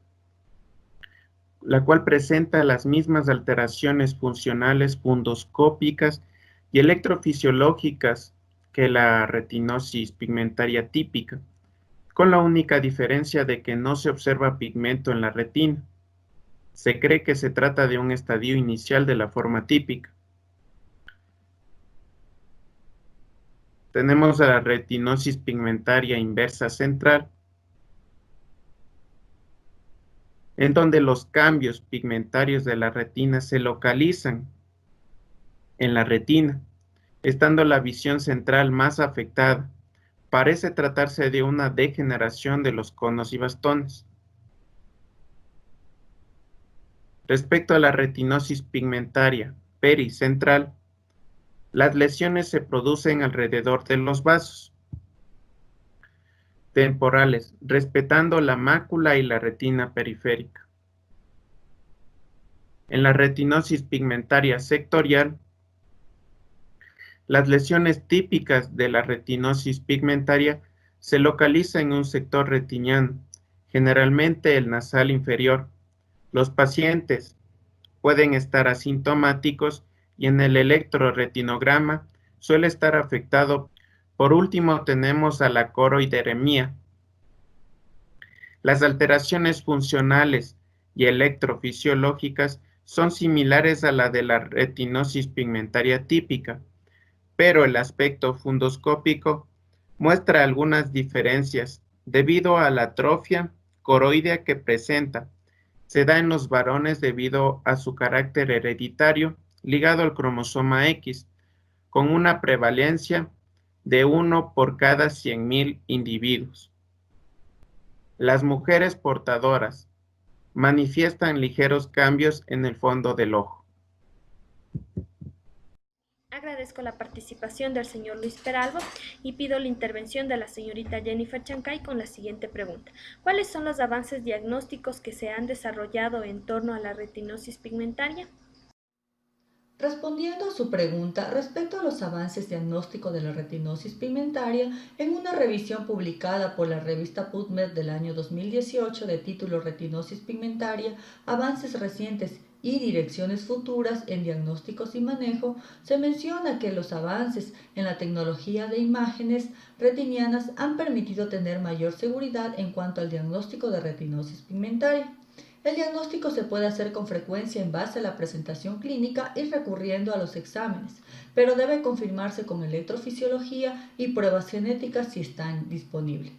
P: la cual presenta las mismas alteraciones funcionales fundoscópicas y electrofisiológicas que la retinosis pigmentaria típica, con la única diferencia de que no se observa pigmento en la retina. Se cree que se trata de un estadio inicial de la forma típica. Tenemos a la retinosis pigmentaria inversa central, en donde los cambios pigmentarios de la retina se localizan en la retina, estando la visión central más afectada. Parece tratarse de una degeneración de los conos y bastones. Respecto a la retinosis pigmentaria pericentral, las lesiones se producen alrededor de los vasos temporales, respetando la mácula y la retina periférica. En la retinosis pigmentaria sectorial, las lesiones típicas de la retinosis pigmentaria se localizan en un sector retiniano, generalmente el nasal inferior. Los pacientes pueden estar asintomáticos y en el electroretinograma suele estar afectado. Por último, tenemos a la coroideremia. Las alteraciones funcionales y electrofisiológicas son similares a la de la retinosis pigmentaria típica, pero el aspecto fundoscópico muestra algunas diferencias debido a la atrofia coroidea que presenta se da en los varones debido a su carácter hereditario ligado al cromosoma X, con una prevalencia de 1 por cada 100.000 individuos. Las mujeres portadoras manifiestan ligeros cambios en el fondo del ojo.
M: Agradezco la participación del señor Luis Peralvo y pido la intervención de la señorita Jennifer Chancay con la siguiente pregunta. ¿Cuáles son los avances diagnósticos que se han desarrollado en torno a la retinosis pigmentaria?
Q: Respondiendo a su pregunta respecto a los avances diagnósticos de la retinosis pigmentaria, en una revisión publicada por la revista PubMed del año 2018 de título Retinosis pigmentaria, avances recientes y direcciones futuras en diagnósticos y manejo, se menciona que los avances en la tecnología de imágenes retinianas han permitido tener mayor seguridad en cuanto al diagnóstico de retinosis pigmentaria. El diagnóstico se puede hacer con frecuencia en base a la presentación clínica y recurriendo a los exámenes, pero debe confirmarse con electrofisiología y pruebas genéticas si están disponibles.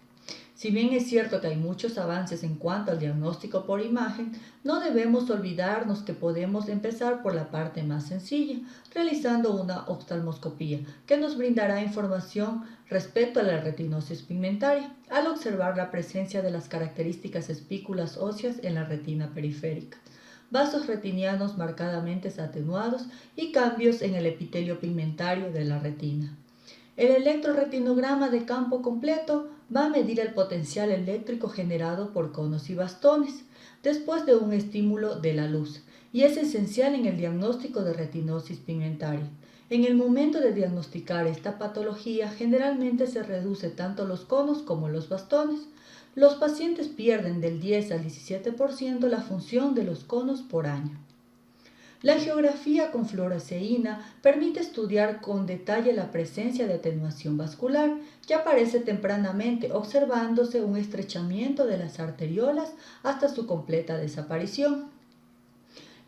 Q: Si bien es cierto que hay muchos avances en cuanto al diagnóstico por imagen, no debemos olvidarnos que podemos empezar por la parte más sencilla, realizando una oftalmoscopía, que nos brindará información respecto a la retinosis pigmentaria, al observar la presencia de las características espículas óseas en la retina periférica, vasos retinianos marcadamente atenuados y cambios en el epitelio pigmentario de la retina. El electroretinograma de campo completo va a medir el potencial eléctrico generado por conos y bastones después de un estímulo de la luz y es esencial en el diagnóstico de retinosis pigmentaria. En el momento de diagnosticar esta patología, generalmente se reduce tanto los conos como los bastones. Los pacientes pierden del 10 al 17% la función de los conos por año. La angiografía con fluoresceína permite estudiar con detalle la presencia de atenuación vascular que aparece tempranamente, observándose un estrechamiento de las arteriolas hasta su completa desaparición.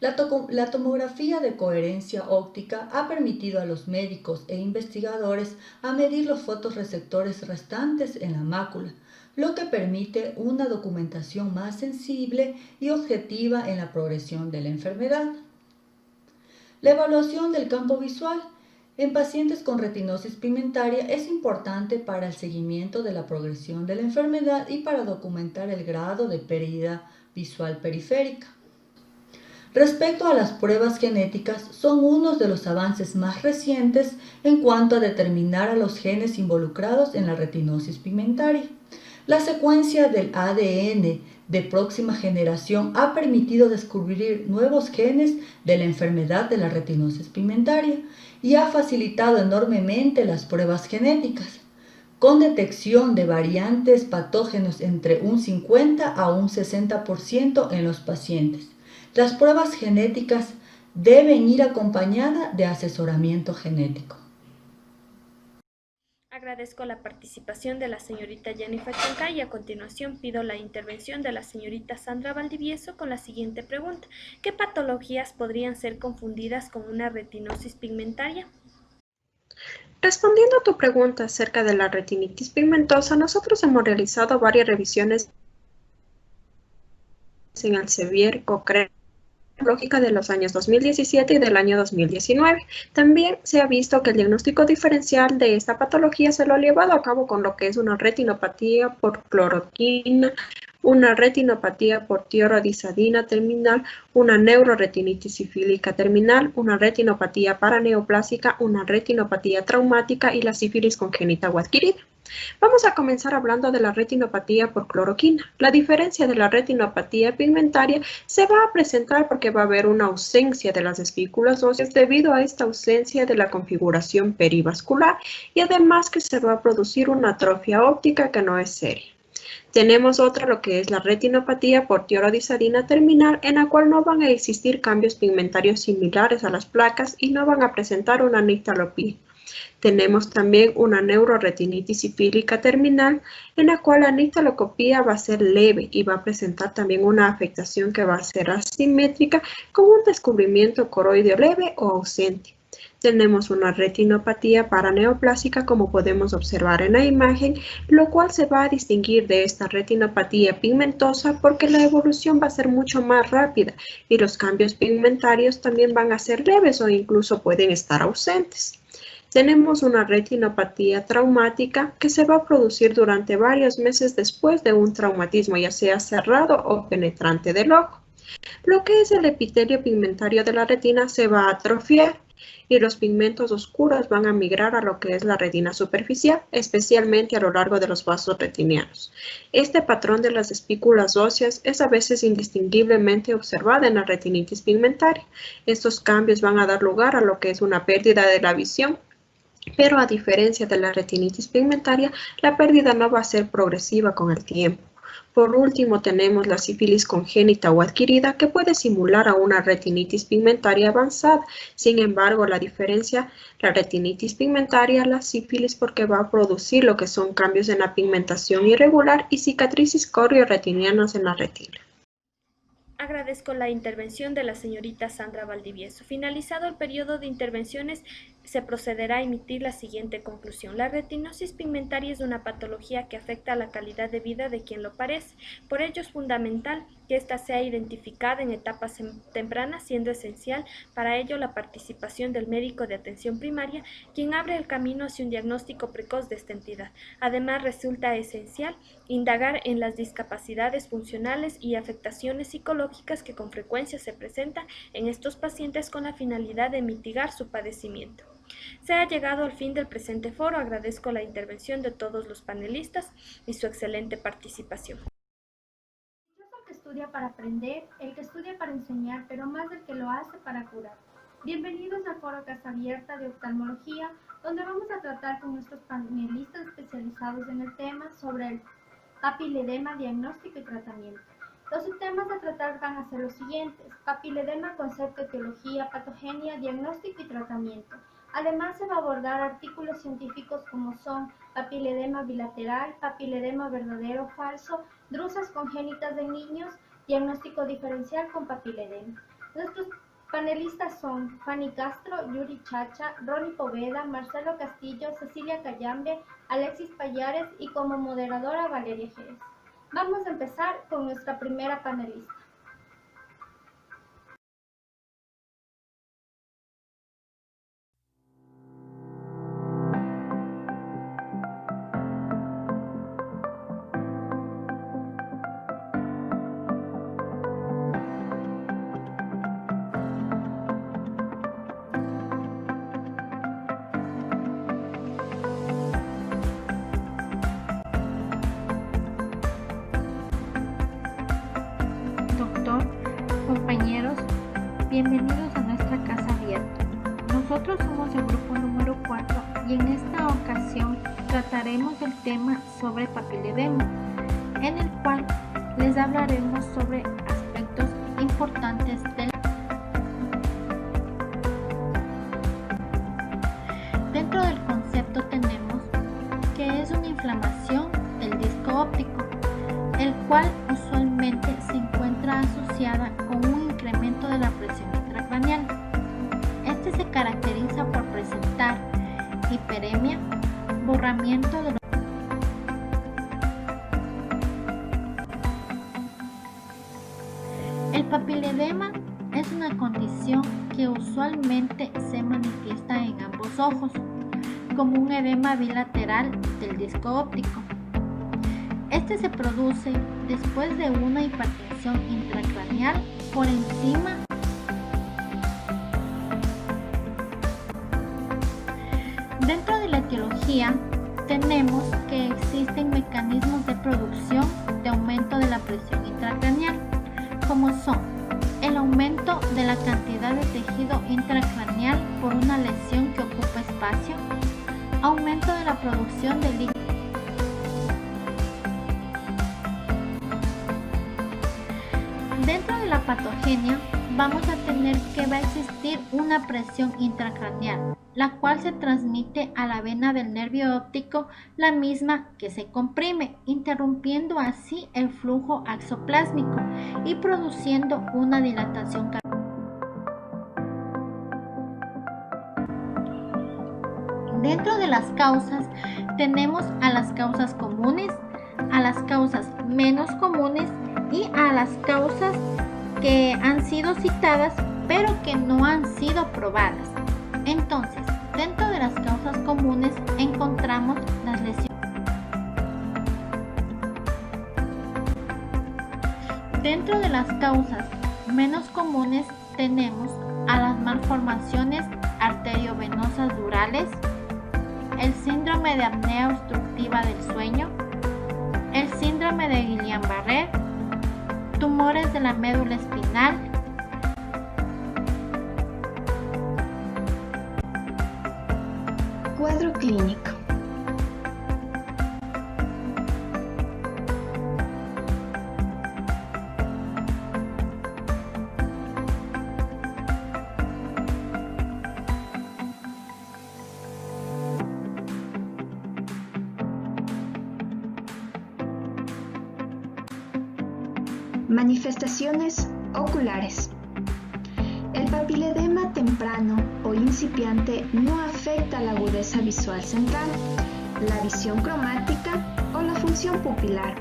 Q: La tomografía de coherencia óptica ha permitido a los médicos e investigadores a medir los fotorreceptores restantes en la mácula, lo que permite una documentación más sensible y objetiva en la progresión de la enfermedad. La evaluación del campo visual en pacientes con retinosis pigmentaria es importante para el seguimiento de la progresión de la enfermedad y para documentar el grado de pérdida visual periférica. Respecto a las pruebas genéticas, son unos de los avances más recientes en cuanto a determinar a los genes involucrados en la retinosis pigmentaria. La secuencia del ADN de próxima generación ha permitido descubrir nuevos genes de la enfermedad de la retinosis pigmentaria y ha facilitado enormemente las pruebas genéticas, con detección de variantes patógenos entre un 50 a un 60% en los pacientes. Las pruebas genéticas deben ir acompañadas de asesoramiento genético.
M: Agradezco la participación de la señorita Jennifer Chancay y a continuación pido la intervención de la señorita Sandra Valdivieso con la siguiente pregunta. ¿Qué patologías podrían ser confundidas con una retinosis pigmentaria?
R: Respondiendo a tu pregunta acerca de la retinitis pigmentosa, nosotros hemos realizado varias revisiones en el Sevier Cochrane lógica de los años 2017 y del año 2019. También se ha visto que el diagnóstico diferencial de esta patología se lo ha llevado a cabo con lo que es una retinopatía por cloroquina, una retinopatía por tiroxadina terminal, una neuroretinitis sifílica terminal, una retinopatía paraneoplásica, una retinopatía traumática y la sífilis congénita o adquirida. Vamos a comenzar hablando de la retinopatía por cloroquina. La diferencia de la retinopatía pigmentaria se va a presentar porque va a haber una ausencia de las espículas óseas debido a esta ausencia de la configuración perivascular y además que se va a producir una atrofia óptica que no es seria. Tenemos otra, lo que es la retinopatía por tiroxadina terminal, en la cual no van a existir cambios pigmentarios similares a las placas y no van a presentar una nictalopía. Tenemos también una neuroretinitis sifílica terminal, en la cual la nictalocopía va a ser leve y va a presentar también una afectación que va a ser asimétrica con un descubrimiento coroideo leve o ausente. tenemos una retinopatía paraneoplásica, como podemos observar en la imagen, lo cual se va a distinguir de esta retinopatía pigmentosa porque la evolución va a ser mucho más rápida y los cambios pigmentarios también van a ser leves o incluso pueden estar ausentes. Tenemos una retinopatía traumática que se va a producir durante varios meses después de un traumatismo, ya sea cerrado o penetrante del ojo. Lo que es el epitelio pigmentario de la retina se va a atrofiar y los pigmentos oscuros van a migrar a lo que es la retina superficial, especialmente a lo largo de los vasos retinianos. Este patrón de las espículas óseas es a veces indistinguiblemente observado en la retinitis pigmentaria. Estos cambios van a dar lugar a lo que es una pérdida de la visión, pero a diferencia de la retinitis pigmentaria, la pérdida no va a ser progresiva con el tiempo. Por último, tenemos la sífilis congénita o adquirida que puede simular a una retinitis pigmentaria avanzada. Sin embargo, la retinitis pigmentaria, la sífilis, porque va a producir lo que son cambios en la pigmentación irregular y cicatrices corioretinianas en la retina.
M: Agradezco la intervención de la señorita Sandra Valdivieso. Finalizado el periodo de intervenciones, se procederá a emitir la siguiente conclusión. La retinosis pigmentaria es una patología que afecta a la calidad de vida de quien lo padece. Por ello es fundamental que ésta sea identificada en etapas tempranas, siendo esencial para ello la participación del médico de atención primaria, quien abre el camino hacia un diagnóstico precoz de esta entidad. Además, resulta esencial indagar en las discapacidades funcionales y afectaciones psicológicas que con frecuencia se presentan en estos pacientes con la finalidad de mitigar su padecimiento. Se ha llegado al fin del presente foro. Agradezco la intervención de todos los panelistas y su excelente participación.
S: El que estudia para aprender, el que estudia para enseñar, pero más el que lo hace para curar. Bienvenidos al foro Casa Abierta de Oftalmología, donde vamos a tratar con nuestros panelistas especializados en el tema sobre el papiledema, diagnóstico y tratamiento. Los temas a tratar van a ser los siguientes: papiledema, concepto, etiología, patogenia, diagnóstico y tratamiento. Además, se va a abordar artículos científicos como son papiledema bilateral, papiledema verdadero o falso, drusas congénitas de niños, diagnóstico diferencial con papiledema. Nuestros panelistas son Fanny Castro, Yuri Chacha, Ronnie Poveda, Marcelo Castillo, Cecilia Callambe, Alexis Payares y como moderadora Valeria Jerez. Vamos a empezar con nuestra primera panelista.
T: Compañeros, bienvenidos a nuestra Casa Abierta. Nosotros somos el grupo número 4 y en esta ocasión trataremos el tema sobre papiledema, en el cual les hablaremos sobre aspectos importantes del. Dentro del concepto tenemos que es una inflamación del disco óptico, el cual usualmente se encuentra asociada con un incremento de la presión intracraneal. Este se caracteriza por presentar hiperemia, borramiento de los El papiledema es una condición que usualmente se manifiesta en ambos ojos, como un edema bilateral del disco óptico. Este se produce después de una hipertensión intracraneal por encima Dentro de la etiología tenemos que existen mecanismos de producción de aumento de la presión intracraneal, como son el aumento de la cantidad de tejido intracraneal por una lesión que ocupa espacio, aumento de la producción de líquido. Dentro de la patogenia vamos a tener que va a existir una presión intracraneal, la cual se transmite a la vena del nervio óptico, la misma que se comprime, interrumpiendo así el flujo axoplásmico y produciendo una dilatación. Dentro de las causas tenemos a las causas comunes, a las causas menos comunes y a las causas que han sido citadas pero que no han sido probadas. Entonces, dentro de las causas comunes encontramos las lesiones. Dentro de las causas menos comunes tenemos a las malformaciones arteriovenosas durales, el síndrome de apnea obstructiva del sueño, el síndrome de Guillain-Barré, tumores de la médula espinal,
U: cuadro clínico. Manifestaciones oculares. El papiledema temprano o incipiente no afecta la agudeza visual central, la visión cromática o la función pupilar.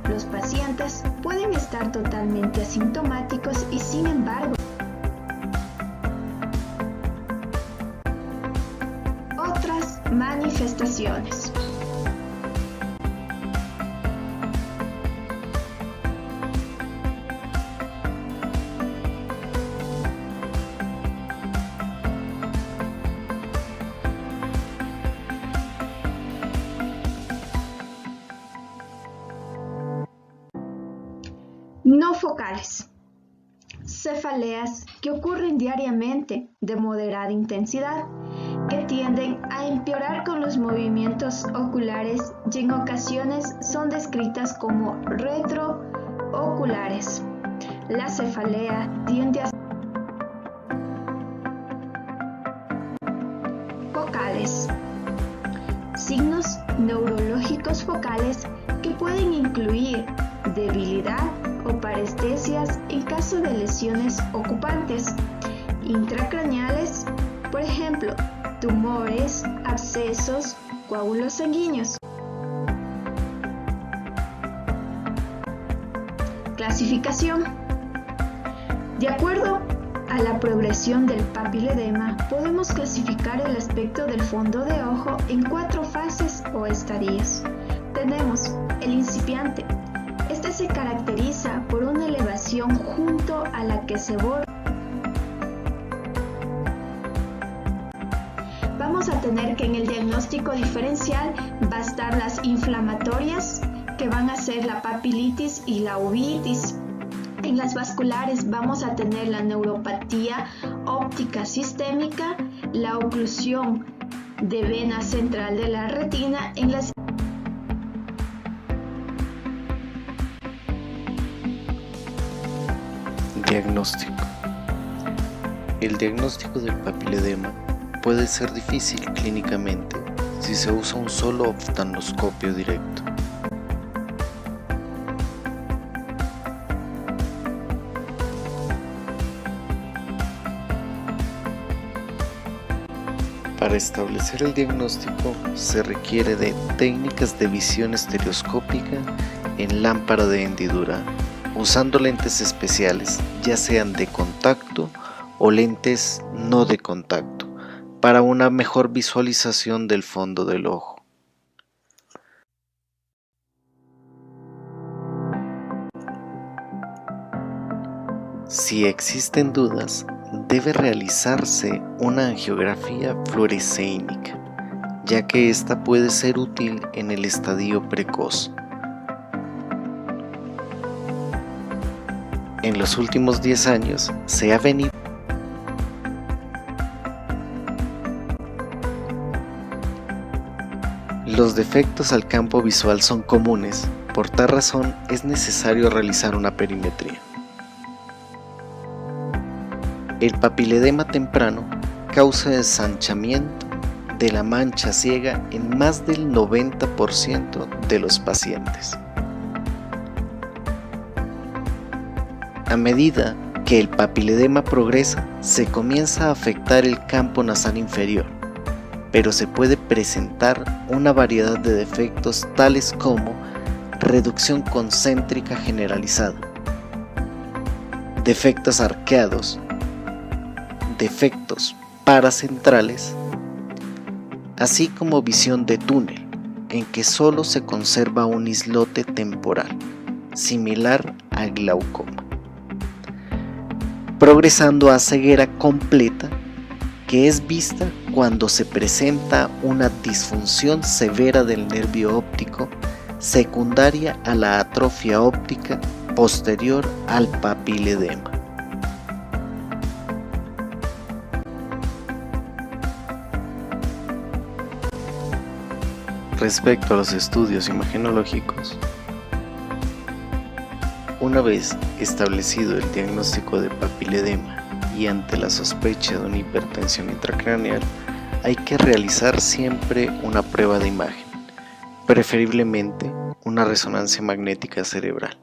U: Los pacientes pueden estar totalmente asintomáticos y sin embargo, otras manifestaciones. No focales. Cefaleas que ocurren diariamente de moderada intensidad, que tienden a empeorar con los movimientos oculares y en ocasiones son descritas como retrooculares. La cefalea tiende a focales. Signos neurológicos focales que pueden incluir debilidad o parestesias en caso de lesiones ocupantes, intracraneales, por ejemplo, tumores, abscesos, coágulos sanguíneos. Clasificación. De acuerdo a la progresión del papiledema, podemos clasificar el aspecto del fondo de ojo en 4 fases o estadios. Tenemos el incipiente. Este se caracteriza por una elevación junto a la que se borda. Vamos a tener que en el diagnóstico diferencial va a estar las inflamatorias, que van a ser la papilitis y la uveitis. En las vasculares vamos a tener la neuropatía óptica sistémica, la oclusión de vena central de la retina en las
V: Diagnóstico. El diagnóstico del papiledema puede ser difícil clínicamente si se usa un solo oftalmoscopio directo. Para establecer el diagnóstico se requiere de técnicas de visión estereoscópica en lámpara de hendidura, usando lentes especiales, ya sean de contacto o lentes no de contacto, para una mejor visualización del fondo del ojo. Si existen dudas, debe realizarse una angiografía fluorescénica, ya que esta puede ser útil en el estadio precoz. En los últimos 10 años se ha venido Los defectos al campo visual son comunes, por tal razón es necesario realizar una perimetría. El papiledema temprano causa ensanchamiento de la mancha ciega en más del 90% de los pacientes. A medida que el papiledema progresa, se comienza a afectar el campo nasal inferior, pero se puede presentar una variedad de defectos tales como reducción concéntrica generalizada, defectos arqueados, defectos paracentrales, así como visión de túnel, en que solo se conserva un islote temporal, similar al glaucoma, progresando a ceguera completa, que es vista cuando se presenta una disfunción severa del nervio óptico secundaria a la atrofia óptica posterior al papiledema. Respecto a los estudios imagenológicos, una vez establecido el diagnóstico de papiledema y ante la sospecha de una hipertensión intracraneal, hay que realizar siempre una prueba de imagen, preferiblemente una resonancia magnética cerebral,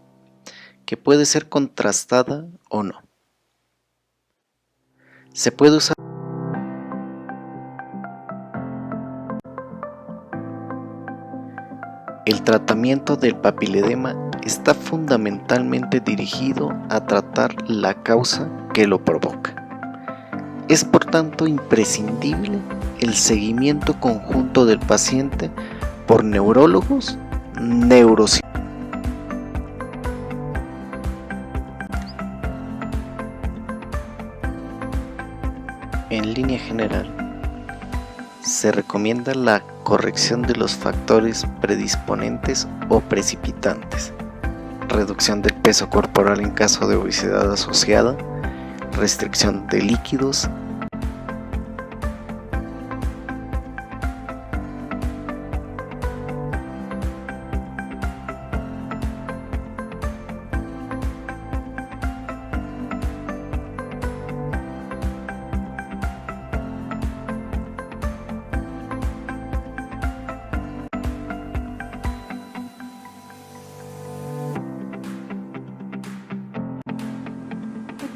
V: que puede ser contrastada o no. Se puede usar el tratamiento del papiledema está fundamentalmente dirigido a tratar la causa que lo provoca. Es por tanto imprescindible el seguimiento conjunto del paciente por neurólogos, neurocirujanos. En línea general, se recomienda la corrección de los factores predisponentes o precipitantes, reducción del peso corporal en caso de obesidad asociada, restricción de líquidos,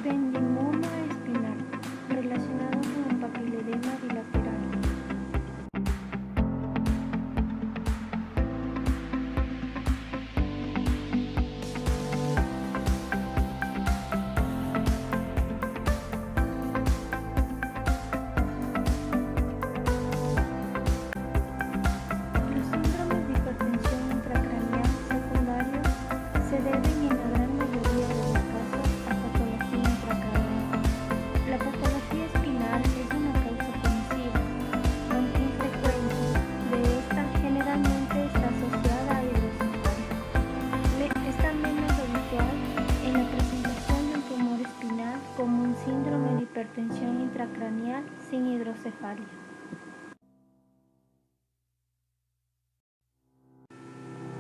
T: ependimoma espinal relacionado con el papiledema bilateral. Los síndromes de hipertensión intracraneal secundarios se deben en la gran mayoría de los casos a patología intracraneal. La patología espinal es una causa conocida, aunque infrecuente. De esta generalmente está asociada a hidrocefalia. Está menos habitual en la presentación de un tumor espinal como un síndrome de hipertensión intracraneal sin hidrocefalia.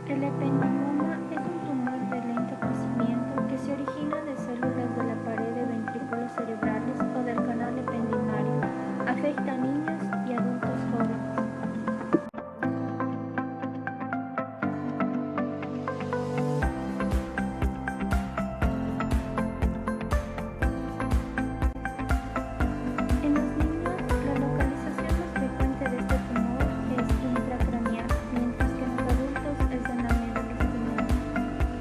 T: El ependimoma es un tumor de lento crecimiento que se origina de células de la pared de ventrículos cerebrales o del canal ependimario. Afecta a niños y adultos jóvenes. En los niños, la localización más frecuente de este tumor es intracraneal, mientras que en los adultos es en la médula espinal.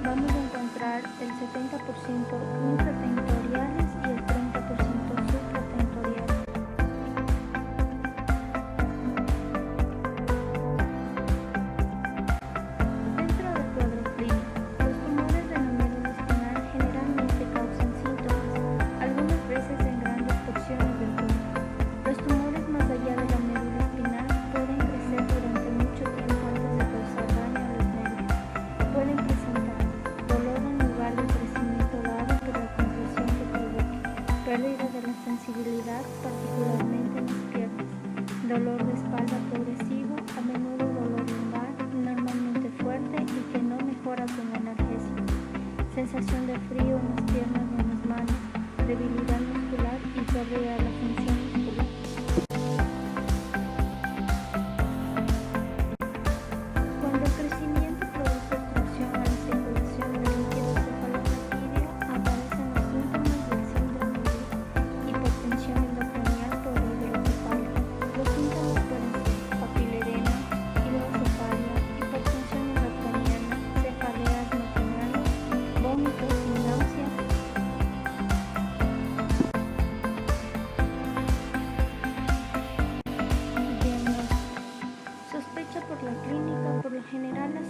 T: Vamos a encontrar el 70% intratentoriales y el 30% supratentoriales. Dentro del cuadro clínico, los tumores de la médula espinal generalmente causan síntomas, algunas veces en grandes porciones del cuerpo. Los tumores más allá de la médula espinal pueden crecer durante mucho tiempo antes de causar daño a los nervios. Pueden presentar dolor en lugar del crecimiento dado por la compresión que provoque, pérdida de la sensibilidad, particularmente en las piernas, dolor de espalda progresivo, a menudo dolor lumbar, normalmente fuerte y que no mejora con analgésico, sensación de frío en las piernas o en las manos, debilidad muscular y pérdida de la función muscular. Cuando el crecimiento produce obstrucción a la circulación del líquido cefalorraquídeo, aparecen los síntomas del síndrome de hipertensión endocranial por hidrocefalia. Los síntomas pueden ser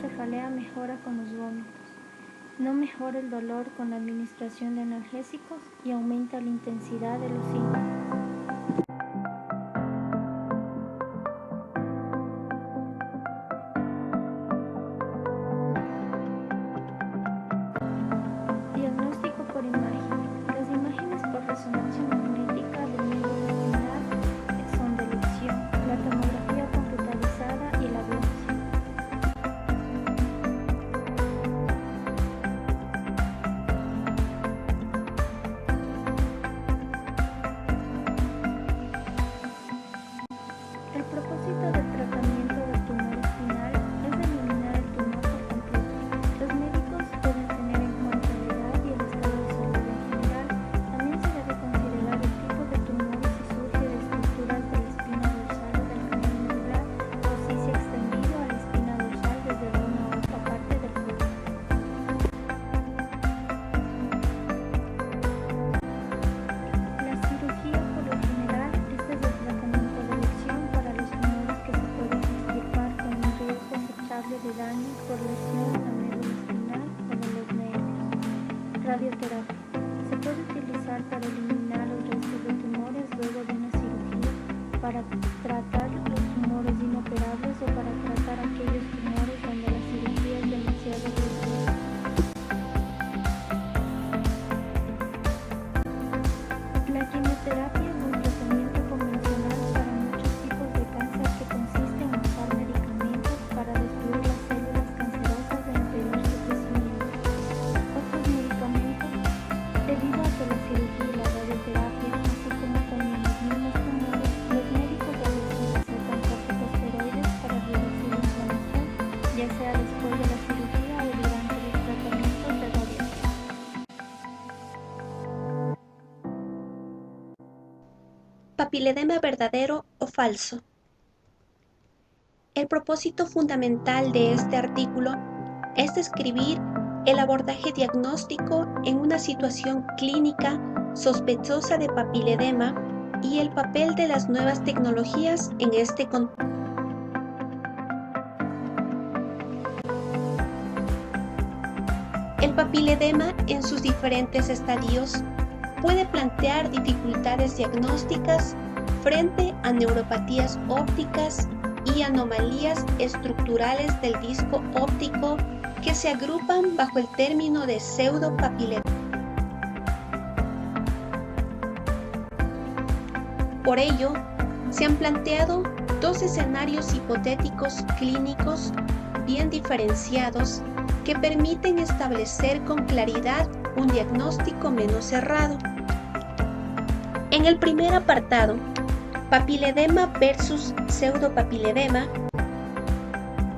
T: cefalea mejora con los vómitos. No mejora el dolor con la administración de analgésicos y aumenta la intensidad de los síntomas. Diagnóstico por imagen. Las imágenes por resonancia magnética del medio vaginal son de elección, la tomografía computarizada y la biopsia. El propósito del tratamiento del tumor espinal es eliminar el tumor por completo. Los médicos deben tener en cuenta la edad y el estado de salud en general. También se debe considerar el tipo de tumor y si surge de estructuras de la espina dorsal o del canal medular o si se ha extendido a la espina dorsal desde una u otra parte del cuerpo. La cirugía por lo general es el tratamiento de elección para los tumores que se pueden extirpar con un riesgo aceptable de daño por lesión a médula espinal o de los nervios. Radioterapia. Se puede utilizar para eliminar los restos de tumores luego de una cirugía, para tratar los tumores inoperables o para tratar aquellos tumores donde la cirugía es demasiado riesgosa. La quimioterapia es un tratamiento convencional para muchos tipos de cáncer que consiste en usar medicamentos para destruir las células cancerosas e impedir su crecimiento. Otros medicamentos, debido a que la cirugía y la radioterapia, así como también los mismos tumores, los médicos a veces recetan corticosteroides para reducir la inflamación, ya sea después de la cirugía o durante los tratamientos de radiación.
B: Papiledema verdadero o falso. El propósito fundamental de este artículo es describir el abordaje diagnóstico en una situación clínica sospechosa de papiledema y el papel de las nuevas tecnologías en este contexto. El papiledema en sus diferentes estadios puede plantear dificultades diagnósticas frente a neuropatías ópticas y anomalías estructurales del disco óptico que se agrupan bajo el término de pseudopapiledema. Por ello, se han planteado dos escenarios hipotéticos clínicos bien diferenciados que permiten establecer con claridad un diagnóstico menos cerrado. En el primer apartado, papiledema versus pseudopapiledema,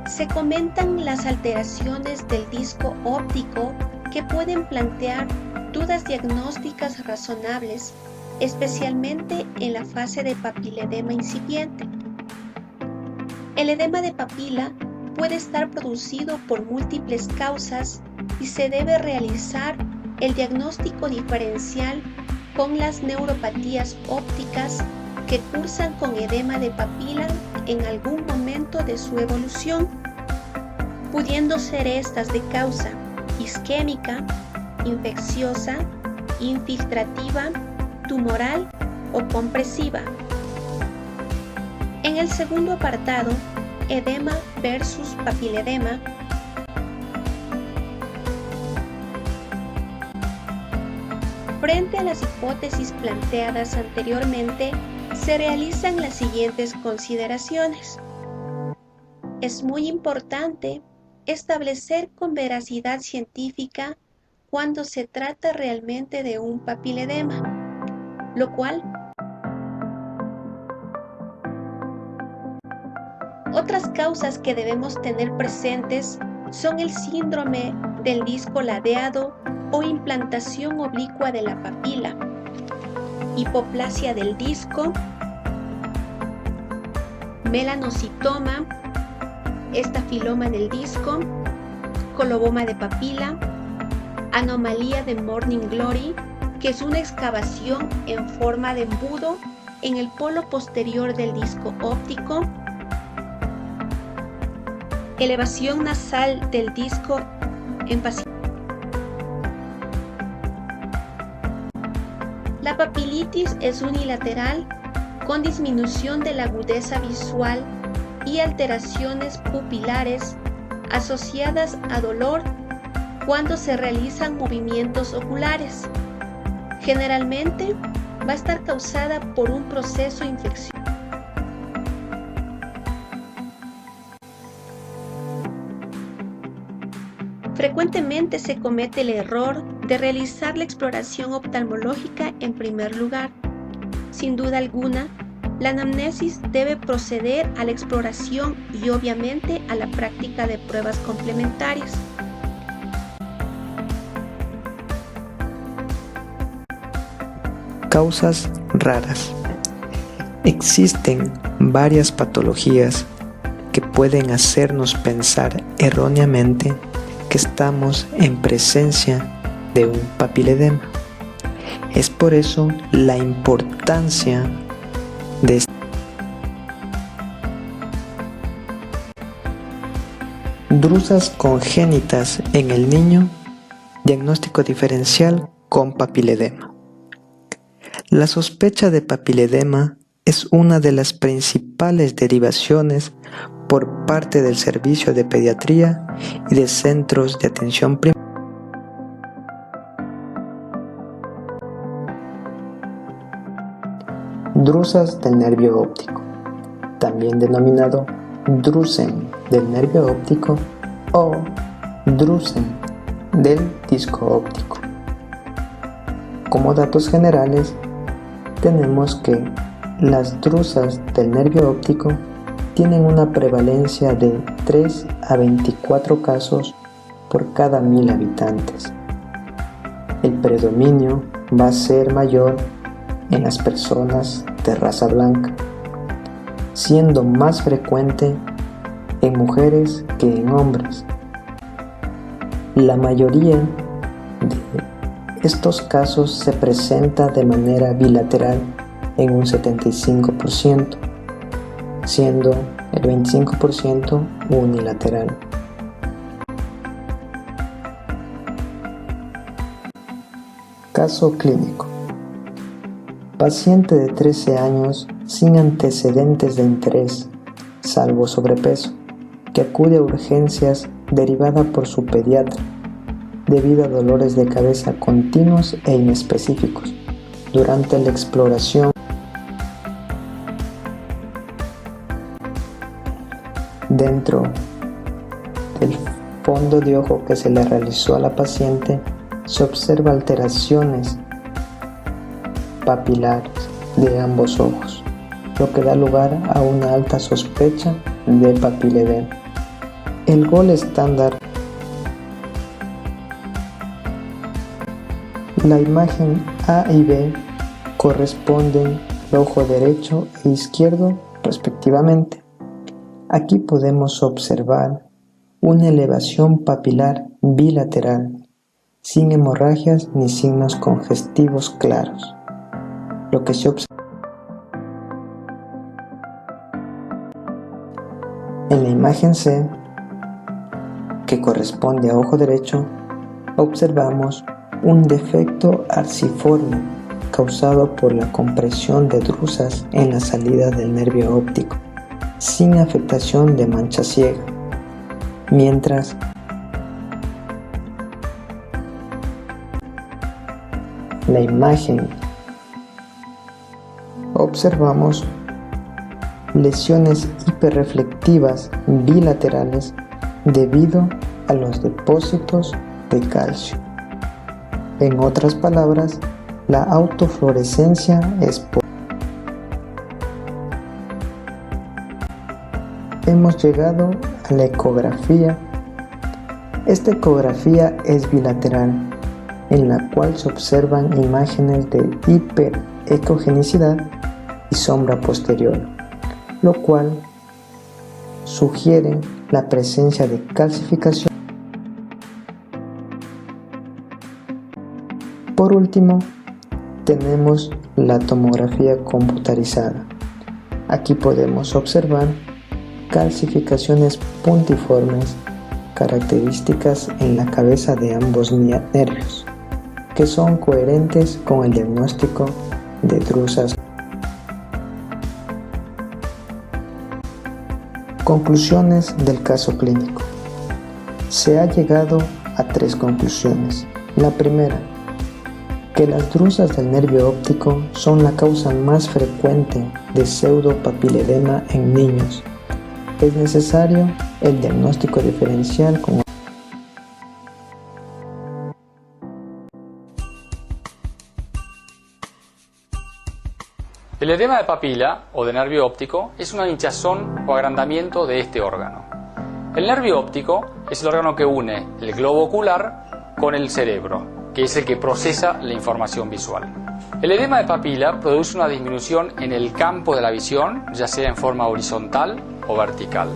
B: se comentan las alteraciones del disco óptico que pueden plantear dudas diagnósticas razonables, especialmente en la fase de papiledema incipiente. El edema de papila puede estar producido por múltiples causas y se debe realizar el diagnóstico diferencial con las neuropatías ópticas que cursan con edema de papila en algún momento de su evolución, pudiendo ser estas de causa isquémica, infecciosa, infiltrativa, tumoral o compresiva. En el segundo apartado, edema versus papiledema, frente a las hipótesis planteadas anteriormente, se realizan las siguientes consideraciones. Es muy importante establecer con veracidad científica cuando se trata realmente de un papiledema, lo cual otras causas que debemos tener presentes son el síndrome del disco ladeado o implantación oblicua de la papila, hipoplasia del disco, melanocitoma, estafiloma del disco, coloboma de papila, anomalía de Morning Glory, que es una excavación en forma de embudo en el polo posterior del disco óptico, Elevación nasal del disco en paciente. La papilitis es unilateral con disminución de la agudeza visual y alteraciones pupilares asociadas a dolor cuando se realizan movimientos oculares. Generalmente va a estar causada por un proceso infeccioso. Frecuentemente se comete el error de realizar la exploración oftalmológica en primer lugar. Sin duda alguna, la anamnesis debe proceder a la exploración y obviamente a la práctica de pruebas complementarias.
C: Causas raras. Existen varias patologías que pueden hacernos pensar erróneamente que estamos en presencia de un papiledema. Es por eso la importancia de drusas congénitas en el niño, diagnóstico diferencial con papiledema. La sospecha de papiledema es una de las principales derivaciones por parte del Servicio de Pediatría y de Centros de Atención Primaria. Drusas del nervio óptico, también denominado drusen del nervio óptico o drusen del disco óptico. Como datos generales, tenemos que las drusas del nervio óptico tienen una prevalencia de 3 a 24 casos por cada 1000 habitantes. El predominio va a ser mayor en las personas de raza blanca, siendo más frecuente en mujeres que en hombres. La mayoría de estos casos se presenta de manera bilateral en un 75%, siendo el 25% unilateral. Caso clínico. Paciente de 13 años sin antecedentes de interés, salvo sobrepeso, que acude a urgencias derivada por su pediatra debido a dolores de cabeza continuos e inespecíficos durante la exploración. Dentro del fondo de ojo que se le realizó a la paciente, se observa alteraciones papilares de ambos ojos, lo que da lugar a una alta sospecha de papiledema. El gol estándar. La imagen A y B corresponden al ojo derecho e izquierdo respectivamente. Aquí podemos observar una elevación papilar bilateral, sin hemorragias ni signos congestivos claros. Lo que se observa en la imagen C, que corresponde a ojo derecho, observamos un defecto arciforme causado por la compresión de drusas en la salida del nervio óptico, sin afectación de mancha ciega, mientras la imagen observamos lesiones hiperreflectivas bilaterales debido a los depósitos de calcio. En otras palabras, la autofluorescencia es Hemos llegado a la ecografía. Esta ecografía es bilateral, en la cual se observan imágenes de hiperecogenicidad y sombra posterior, lo cual sugiere la presencia de calcificación. Por último, tenemos la tomografía computarizada. Aquí podemos observar calcificaciones puntiformes características en la cabeza de ambos nervios, que son coherentes con el diagnóstico de drusas. Conclusiones del caso clínico. Se ha llegado a 3 conclusiones. La primera, que las drusas del nervio óptico son la causa más frecuente de pseudopapiledema en niños. Es necesario el diagnóstico diferencial con
A: El edema de papila o de nervio óptico es una hinchazón o agrandamiento de este órgano. El nervio óptico es el órgano que une el globo ocular con el cerebro, que es el que procesa la información visual. El edema de papila produce una disminución en el campo de la visión, ya sea en forma horizontal o vertical.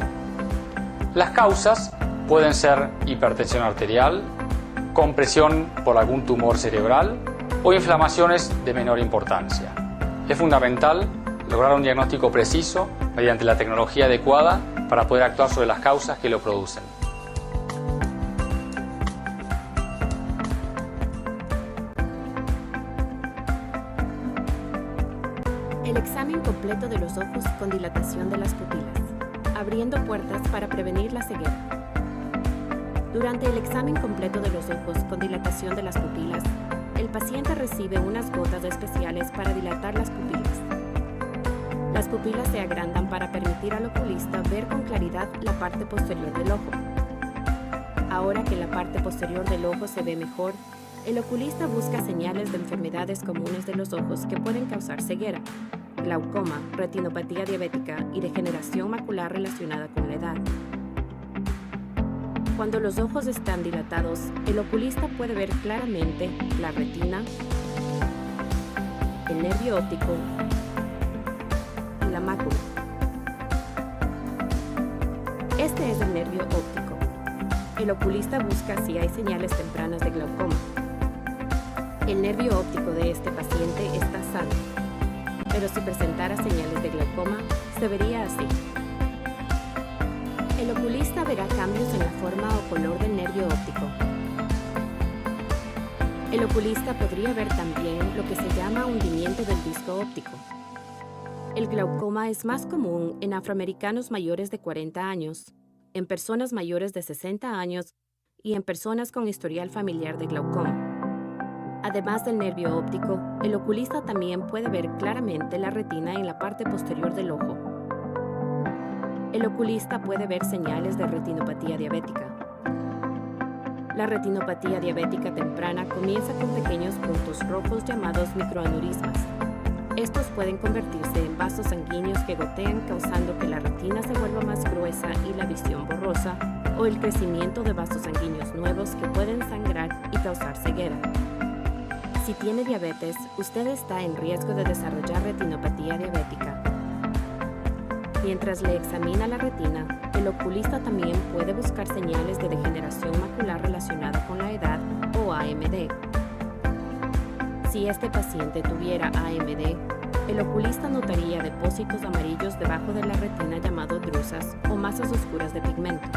A: Las causas pueden ser hipertensión arterial, compresión por algún tumor cerebral o inflamaciones de menor importancia. Es fundamental lograr un diagnóstico preciso mediante la tecnología adecuada para poder actuar sobre las causas que lo producen.
D: El examen completo de los ojos con dilatación de las pupilas, abriendo puertas para prevenir la ceguera. Durante el examen completo de los ojos con dilatación de las pupilas, el paciente recibe unas gotas especiales para dilatar las pupilas. Las pupilas se agrandan para permitir al oculista ver con claridad la parte posterior del ojo. Ahora que la parte posterior del ojo se ve mejor, el oculista busca señales de enfermedades comunes de los ojos que pueden causar ceguera, glaucoma, retinopatía diabética y degeneración macular relacionada con la edad. Cuando los ojos están dilatados, el oculista puede ver claramente la retina, el nervio óptico y la mácula. Este es el nervio óptico. El oculista busca si hay señales tempranas de glaucoma. El nervio óptico de este paciente está sano, pero si presentara señales de glaucoma, se vería así. El oculista verá cambios en la forma o color del nervio óptico. El oculista podría ver también lo que se llama hundimiento del disco óptico. El glaucoma es más común en afroamericanos mayores de 40 años, en personas mayores de 60 años y en personas con historial familiar de glaucoma. Además del nervio óptico, el oculista también puede ver claramente la retina en la parte posterior del ojo. El oculista puede ver señales de retinopatía diabética. La retinopatía diabética temprana comienza con pequeños puntos rojos llamados microaneurismas. Estos pueden convertirse en vasos sanguíneos que gotean, causando que la retina se vuelva más gruesa y la visión borrosa, o el crecimiento de vasos sanguíneos nuevos que pueden sangrar y causar ceguera. Si tiene diabetes, usted está en riesgo de desarrollar retinopatía diabética. Mientras le examina la retina, el oculista también puede buscar señales de degeneración macular relacionada con la edad o AMD. Si este paciente tuviera AMD, el oculista notaría depósitos amarillos debajo de la retina llamados drusas o masas oscuras de pigmento.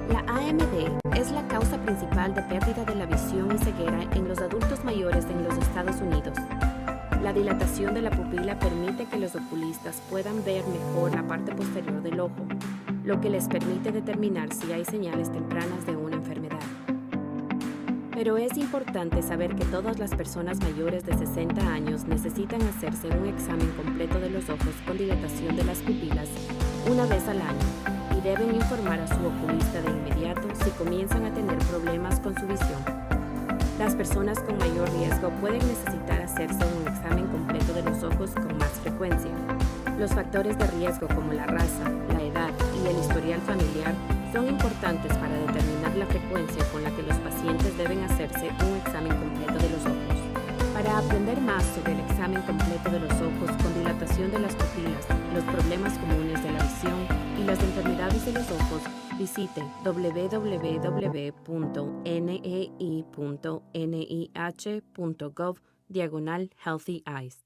D: La AMD es la causa principal de pérdida de la visión y ceguera en los adultos mayores en los Estados Unidos. La dilatación de la pupila permite que los oculistas puedan ver mejor la parte posterior del ojo, lo que les permite determinar si hay señales tempranas de una enfermedad. Pero es importante saber que todas las personas mayores de 60 años necesitan hacerse un examen completo de los ojos con dilatación de las pupilas una vez al año y deben informar a su oculista de inmediato si comienzan a tener problemas con su visión. Las personas con mayor riesgo pueden necesitar hacerse un examen completo de los ojos con más frecuencia. Los factores de riesgo como la raza, la edad y el historial familiar son importantes para determinar la frecuencia con la que los pacientes deben hacerse un examen completo de los ojos. Para aprender más sobre el examen completo de los ojos con dilatación de las pupilas, los problemas comunes de la visión y las enfermedades de los ojos, visite www.nei.nih.gov/Healthy Eyes.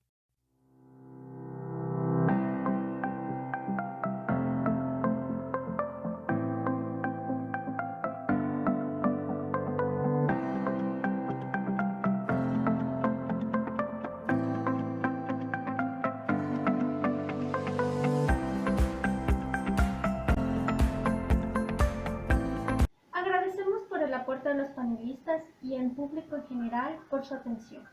S: aporte de los panelistas y el público en general por su atención.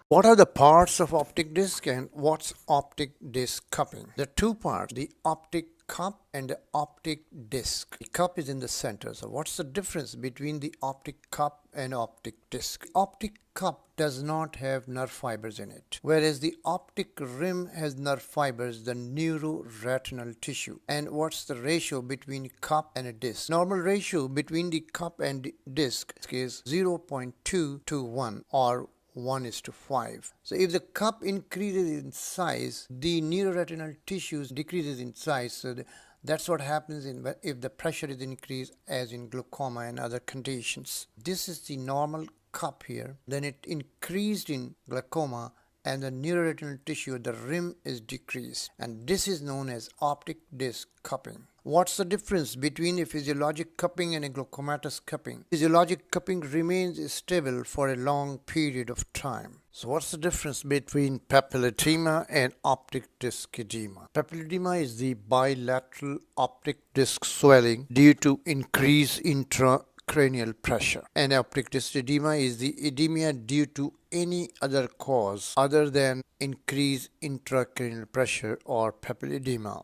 E: What are the parts of optic disc and what's optic disc cupping? There are two parts, the optic cup and the optic disc. The cup is in the center. So what's the difference between the optic cup and optic disc? Optic cup does not have nerve fibers in it, whereas the optic rim has nerve fibers, the neuroretinal tissue. And what's the ratio between cup and a disc? Normal ratio between the cup and disc is 0.2 to 1 or 1:5. So if the cup increases in size, the neuroretinal tissues decreases in size. So that's what happens if the pressure is increased, as in glaucoma and other conditions. This is the normal cup here. Then it increased in glaucoma and the neuroretinal tissue, the rim, is decreased. And this is known as optic disc cupping. What's the difference between a physiologic cupping and a glaucomatous cupping? Physiologic cupping remains stable for a long period of time. So what's the difference between papilledema and optic disc edema? Papilledema is the bilateral optic disc swelling due to increased intracranial pressure. And optic disc edema is the edema due to any other cause other than increased intracranial pressure or papilledema.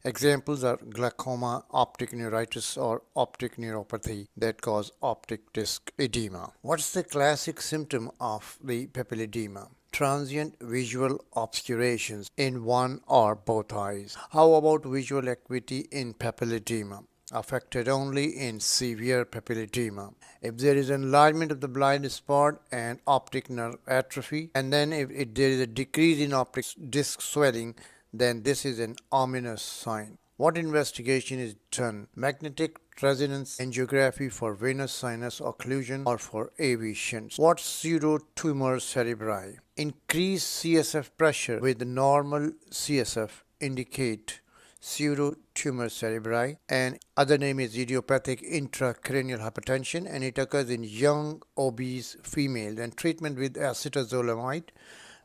E: Examples are glaucoma, optic neuritis, or optic neuropathy that cause optic disc edema. What's the classic symptom of the papilledema? Transient visual obscurations in one or both eyes. How about visual acuity in papilledema? Affected only in severe papilledema. If there is enlargement of the blind spot and optic nerve atrophy, and then if there is a decrease in optic disc swelling, then this is an ominous sign. What investigation is done? Magnetic resonance angiography for venous sinus occlusion or for AV shunts. What pseudotumor cerebri? Increased CSF pressure with normal CSF indicate pseudotumor cerebri, and other name is idiopathic intracranial hypertension, and it occurs in young obese females, and treatment with acetazolamide,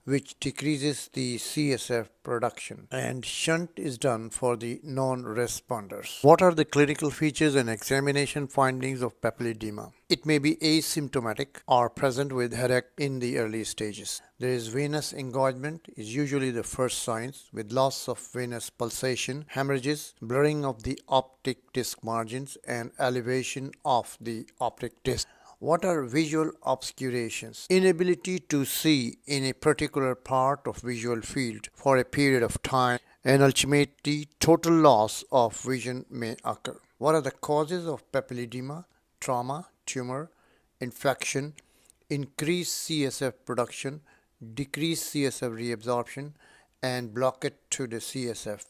E: which decreases the CSF production, and shunt is done for the non-responders. What are the clinical features and examination findings of papilledema? It may be asymptomatic or present with headache in the early stages. There is venous engorgement is usually the first signs, with loss of venous pulsation, hemorrhages, blurring of the optic disc margins, and elevation of the optic disc. What are visual obscurations? Inability to see in a particular part of visual field for a period of time, and ultimately total loss of vision may occur. What are the causes of papilledema? Trauma, tumor, infection, increased CSF production, decreased CSF reabsorption, and blockage to the CSF